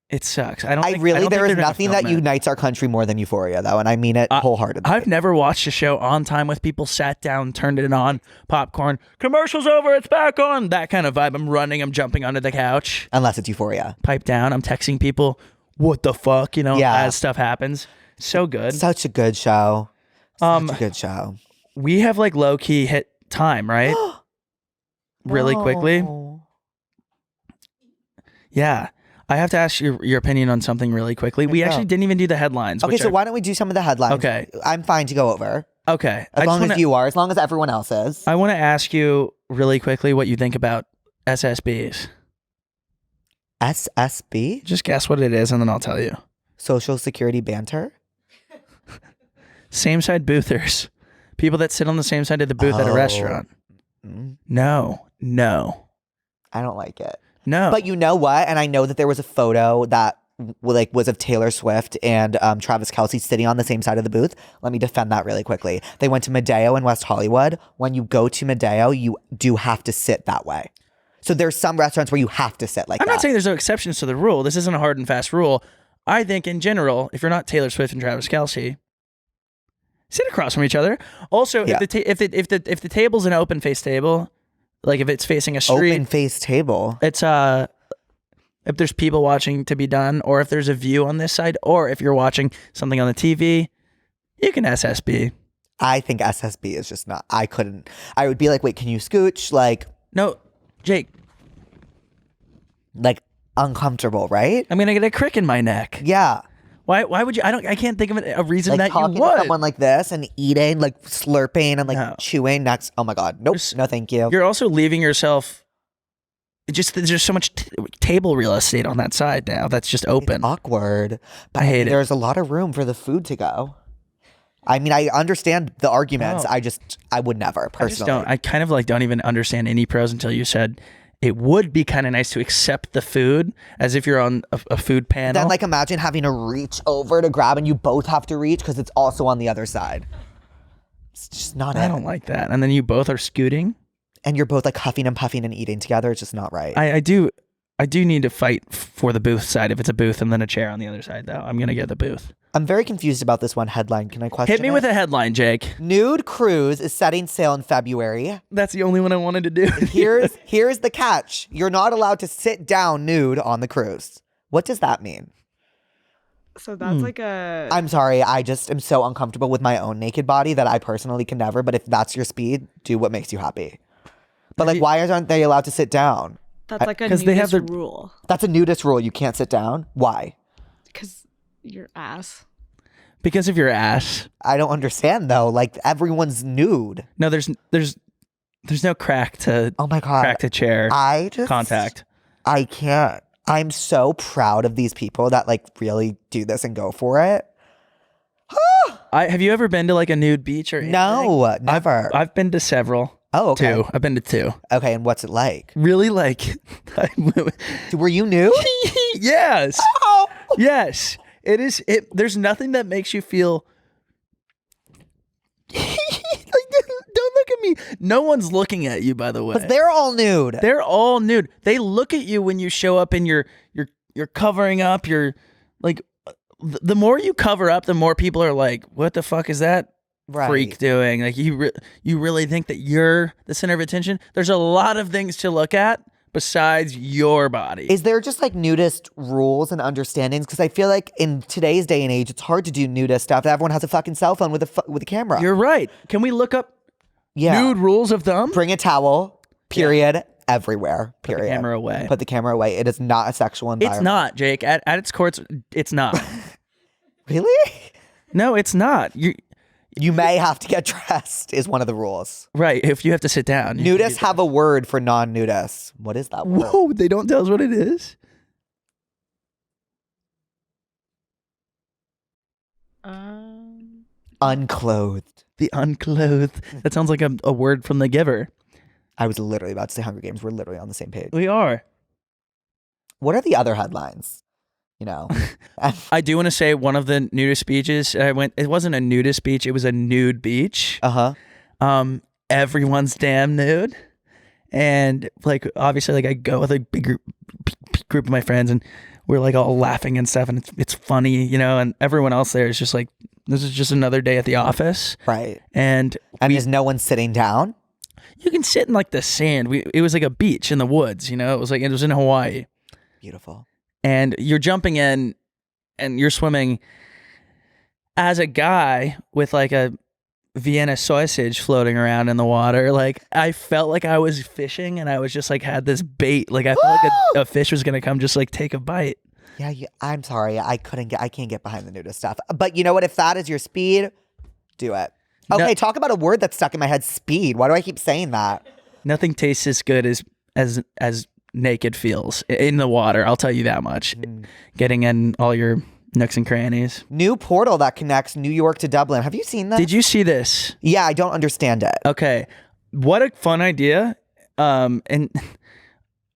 it sucks. There is think they're gonna nothing that film it. unites our country more than Euphoria, though. And I mean it wholeheartedly. I've never watched a show on time with people sat down, turned it on, popcorn, commercials over, it's back on. That kind of vibe. I'm running, I'm jumping onto the couch, Unless it's Euphoria. pipe down, I'm texting people, what the fuck, Yeah. as stuff happens. So good. Such a good show. Such a good show. We have like low key hit time, right? Really quickly. Oh. Yeah. I have to ask your opinion on something really quickly. We actually didn't even do the headlines. Okay, so why don't we do some of the headlines? Okay. I'm fine to go over. Okay. As long as you are, as long as everyone else is. I want to ask you really quickly what you think about SSBs. SSB? Just guess what it is and then I'll tell you. Social Security banter? Same side boothers. People that sit on the same side of the booth at a restaurant. Mm, No. I don't like it. No. But you know what? And I know that there was a photo that was of Taylor Swift and Travis Kelce sitting on the same side of the booth. Let me defend that really quickly. They went to Madeo in West Hollywood. When you go to Madeo, you do have to sit that way. So there's some restaurants where you have to sit like that. I'm not saying there's no exceptions to the rule. This isn't a hard and fast rule. I think in general, if you're not Taylor Swift and Travis Kelce, sit across from each other. Also, Yeah. if the table's an open face table, like if it's facing a street, Open face table. it's if there's people watching to be done, or if there's a view on this side, or if you're watching something on the TV, you can SSB. I think SSB is just not. I would be like, wait, can you scooch? Like No, Jake, uncomfortable, right? I'm gonna get a crick in my neck. Yeah. Why would you? I can't think of a reason Like that you talking to would. someone like this and eating, like slurping and like No. chewing. That's, oh my God. Nope. No, thank you. You're also leaving yourself. There's so much table real estate on that side now. That's just open. It's awkward. But I hate it. There's a lot of room for the food to go. I mean, I understand the arguments. No. I would never I just personally. don't. I kind of don't even understand any pros until you said it would be kind of nice to accept the food as if you're on a food panel. Then imagine having to reach over to grab and you both have to reach because it's also on the other side. It's just not it. I don't like that. And then you both are scooting. And you're both huffing and puffing and eating together. It's just not right. I do need to fight for the booth side if it's a booth and then a chair on the other side though. I'm gonna get the booth. I'm very confused about this one headline. Can I question Hit me it? with a headline, Jake. Nudist Cruise is setting sail in February. That's the only one I wanted to do. Here's the catch. You're not allowed to sit down nude on the cruise. What does that mean? So that's like a. I'm sorry. I just am so uncomfortable with my own naked body that I personally can never. But if that's your speed, do what makes you happy. But why aren't they allowed to sit down? That's like a 'cause they have nudist their- rule. That's a nudist rule. You can't sit down. Why? Because your ass. Because of your ass. I don't understand though. Everyone's nude. No, there's no crack to Oh my God. crack to chair contact. I can't. I'm so proud of these people that really do this and go for it. Have you ever been to like a nude beach or anything? No, never. I've been to several. Oh, okay. 2. I've been to 2. Okay, and what's it like? Really like. Were you nude? Yes. Oh. Yes. It is. There's nothing that makes you feel. Don't look at me. No one's looking at you, by the way. Because they're all nude. They're all nude. They look at you when you show up and you're covering up. You're like, the more you cover up, the more people are like, "What the fuck is that freak doing?" Like you really think that you're the center of attention? There's a lot of things to look at besides your body. Is there just like nudist rules and understandings? Because I feel like in today's day and age, it's hard to do nudist stuff. Everyone has a fucking cell phone with a camera. You're right. Can we look up nude rules of thumb? Bring a towel. Period. Everywhere. Period. Put the camera away. Put the camera away. It is not a sexual environment. It's not, Jake. At its core, it's not. Really? No, it's not. You may have to get dressed is one of the rules. Right. If you have to sit down. Nudists have a word for non-nudists. What is that word? Whoa, they don't tell us what it is? Unclothed. The unclothed. That sounds like a word from The Giver. I was literally about to say Hunger Games. We're literally on the same page. We are. What are the other headlines? You know, I do want to say one of the nudist beaches I went. It wasn't a nudist beach. It was a nude beach. Everyone's damn nude, and like obviously, like I go with a big group of my friends, and we're like all laughing and stuff, and it's funny, you know. And everyone else there is just like, this is just another day at the office, right? And is no one sitting down? You can sit in like the sand. It was like a beach in the woods, you know. It was in Hawaii. Beautiful. And you're jumping in and you're swimming as a guy with like a Vienna sausage floating around in the water. Like I felt like I was fishing and I was just like had this bait. Like I felt like a fish was going to come just like take a bite. Yeah, I'm sorry. I can't get behind the nudist stuff. But you know what? If that is your speed, do it. Okay, No, talk about a word that's stuck in my head. Speed. Why do I keep saying that? nothing tastes as good as naked feels in the water. I'll tell you that much. Getting in all your nooks and crannies. New portal that connects New York to Dublin. Have you seen that? Did you see this? Yeah, I don't understand it. Okay. What a fun idea. And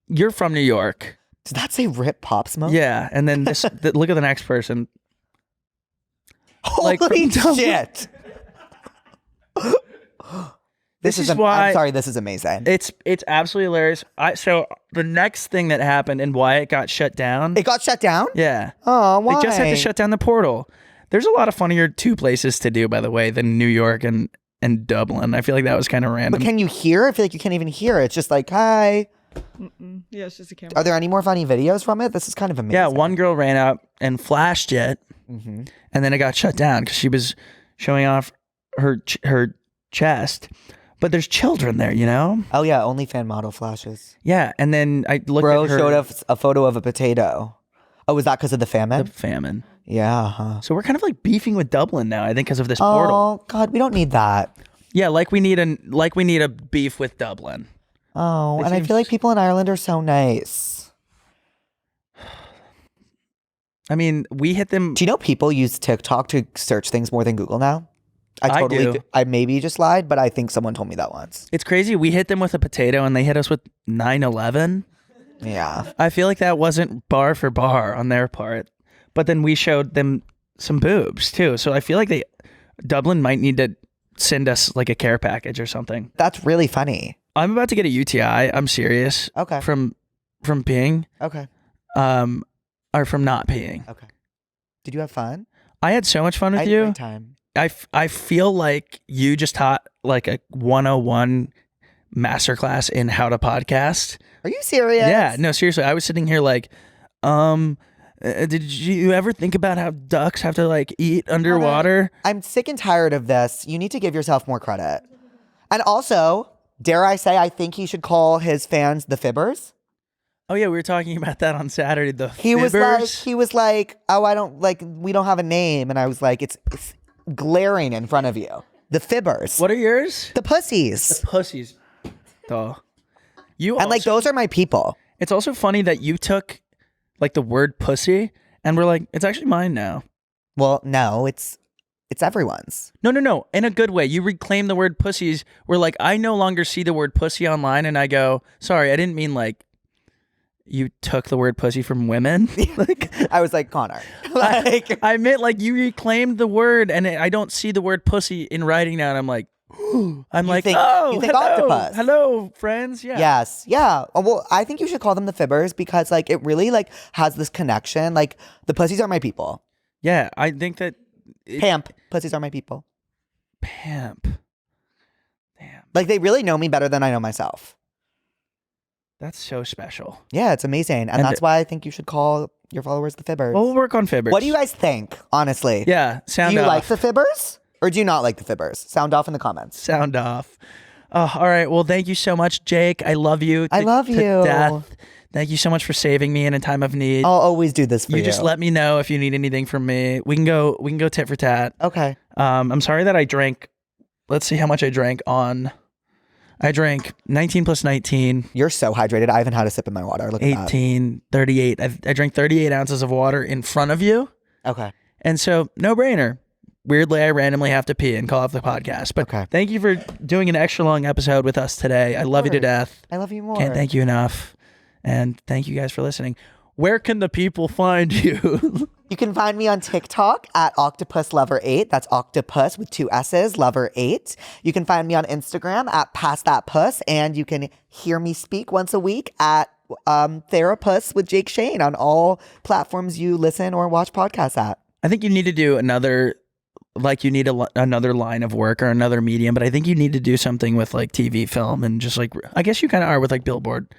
you're from New York. Did that say Rip Pop Smoke? Yeah. And then this, look at the next person. Holy shit. This is why I'm sorry, this is amazing. It's absolutely hilarious. So the next thing that happened and why it got shut down. It got shut down? Yeah. Oh, why? They just had to shut down the portal. There's a lot of funnier 2 places to do, by the way, than New York and Dublin. I feel like that was kind of random. But can you hear? I feel like you can't even hear. It's just like, hi. Yeah, it's just a camera. Are there any more funny videos from it? This is kind of amazing. Yeah, one girl ran up and flashed it, Mm-hmm. and then it got shut down because she was showing off her chest. But there's children there, you know? Oh, yeah, OnlyFans model flashes. Yeah, and then I looked Bro at her. showed us a photo of a potato. Oh, was that because of the famine? The famine. Yeah, huh. So we're kind of like beefing with Dublin now, I think, because of this portal. Oh, God, we don't need that. Yeah, like we need a beef with Dublin. Oh, It and I seems- feel like people in Ireland are so nice. I mean, we hit them. Do you know people use TikTok to search things more than Google now? I do. I maybe just lied, but I think someone told me that once. It's crazy. We hit them with a potato and they hit us with 9/11. Yeah. I feel like that wasn't bar for bar on their part. But then we showed them some boobs too. So I feel like Dublin might need to send us like a care package or something. That's really funny. I'm about to get a UTI. I'm serious. Okay. From peeing. Okay. Or from not peeing. Okay. Did you have fun? I had so much fun I with had a you. great time. I feel like you just taught like a 101 masterclass in how to podcast. Are you serious? Yeah, no, seriously. I was sitting here like, did you ever think about how ducks have to like eat underwater? I'm sick and tired of this. You need to give yourself more credit. And also, dare I say, I think he should call his fans the Fibbers. Oh yeah, we were talking about that on Saturday. The He Fibbers. was like, oh, we don't have a name. And I was like, it's glaring in front of you. The Fibbers. What are yours? The Pussies. The pussies. Duh. You And like, those are my people. It's also funny that you took like the word pussy and we're like, it's actually mine now. Well, no, it's It's everyone's. No. In a good way. You reclaim the word pussies. Where like I no longer see the word pussy online, and I go, sorry, I didn't mean like you took the word pussy from women. Like I was like, Connor. Like I meant like you reclaimed the word, and I don't see the word pussy in writing now. And I'm like, you think hello, octopus. hello, friends. Yeah. Yes. Yeah. Well, I think you should call them the fibbers because like it really like has this connection. Like the pussies are my people. Yeah. I think that. Pamp. Pussies are my people. Pamp. Damn. Like they really know me better than I know myself. That's so special. Yeah, it's amazing. And that's why I think you should call your followers the fibbers. Well, we'll work on fibbers. What do you guys think, honestly? Yeah, sound off. Do you like off. the fibbers or do you not like the fibbers? Sound off in the comments. Sound off. All right. Well, thank you so much, Jake. I love you. I love you. To death. Thank you so much for saving me in a time of need. I'll always do this for you. You just let me know if you need anything from me. We can go tit for tat. Okay. I'm sorry that I drank. Let's see how much I drank on. I drank 19 plus 19. You're so hydrated. I haven't had a sip of my water. Look at 18, 38. I drank 38 ounces of water in front of you. Okay. And so, no brainer. Weirdly, I randomly have to pee and call off the podcast. But thank you for doing an extra long episode with us today. I love you to death. I love you more. Can't thank you enough. And thank you guys for listening. Where can the people find you? You can find me on TikTok at octopuslover8. That's octopus with 2 S's, lover8. You can find me on Instagram at passthatpuss. And you can hear me speak once a week at Therapus with Jake Shane on all platforms you listen or watch podcasts at. I think you need to do another, like you need another line of work or another medium, but I think you need to do something with like TV, film, and just like, I guess you kind of are with like Billboard.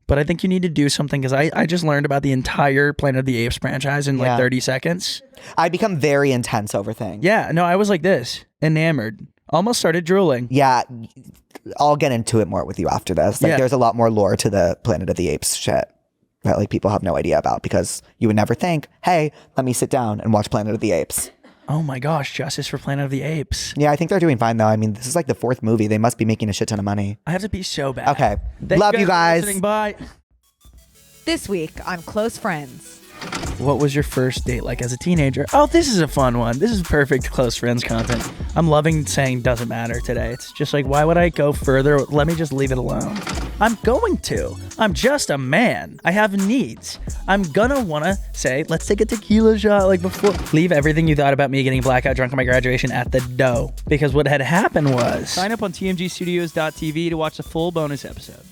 But I think you need to do something because I just learned about the entire Planet of the Apes franchise in like 30 seconds. I become very intense over things. Yeah, no, I was like this, enamored. Almost started drooling. Yeah, I'll get into it more with you after this. Like there's a lot more lore to the Planet of the Apes shit that like people have no idea about because you would never think, hey, let me sit down and watch Planet of the Apes. Oh my gosh, justice for Planet of the Apes. Yeah, I think they're doing fine though. I mean, this is like the 4th movie. They must be making a shit ton of money. I have to be so bad. Okay. Thank Love you guys. For listening. Bye. This week on Close Friends. What was your first date like as a teenager? Oh, this is a fun one. This is perfect close friends content. I'm loving saying doesn't matter today. It's just like, why would I go further? Let me just leave it alone. I'm going to. I'm just a man. I have needs. I'm gonna wanna say, let's take a tequila shot like before. Leave everything you thought about me getting blackout drunk on my graduation at the door. Because what had happened was, sign up on tmgstudios.tv to watch the full bonus episode.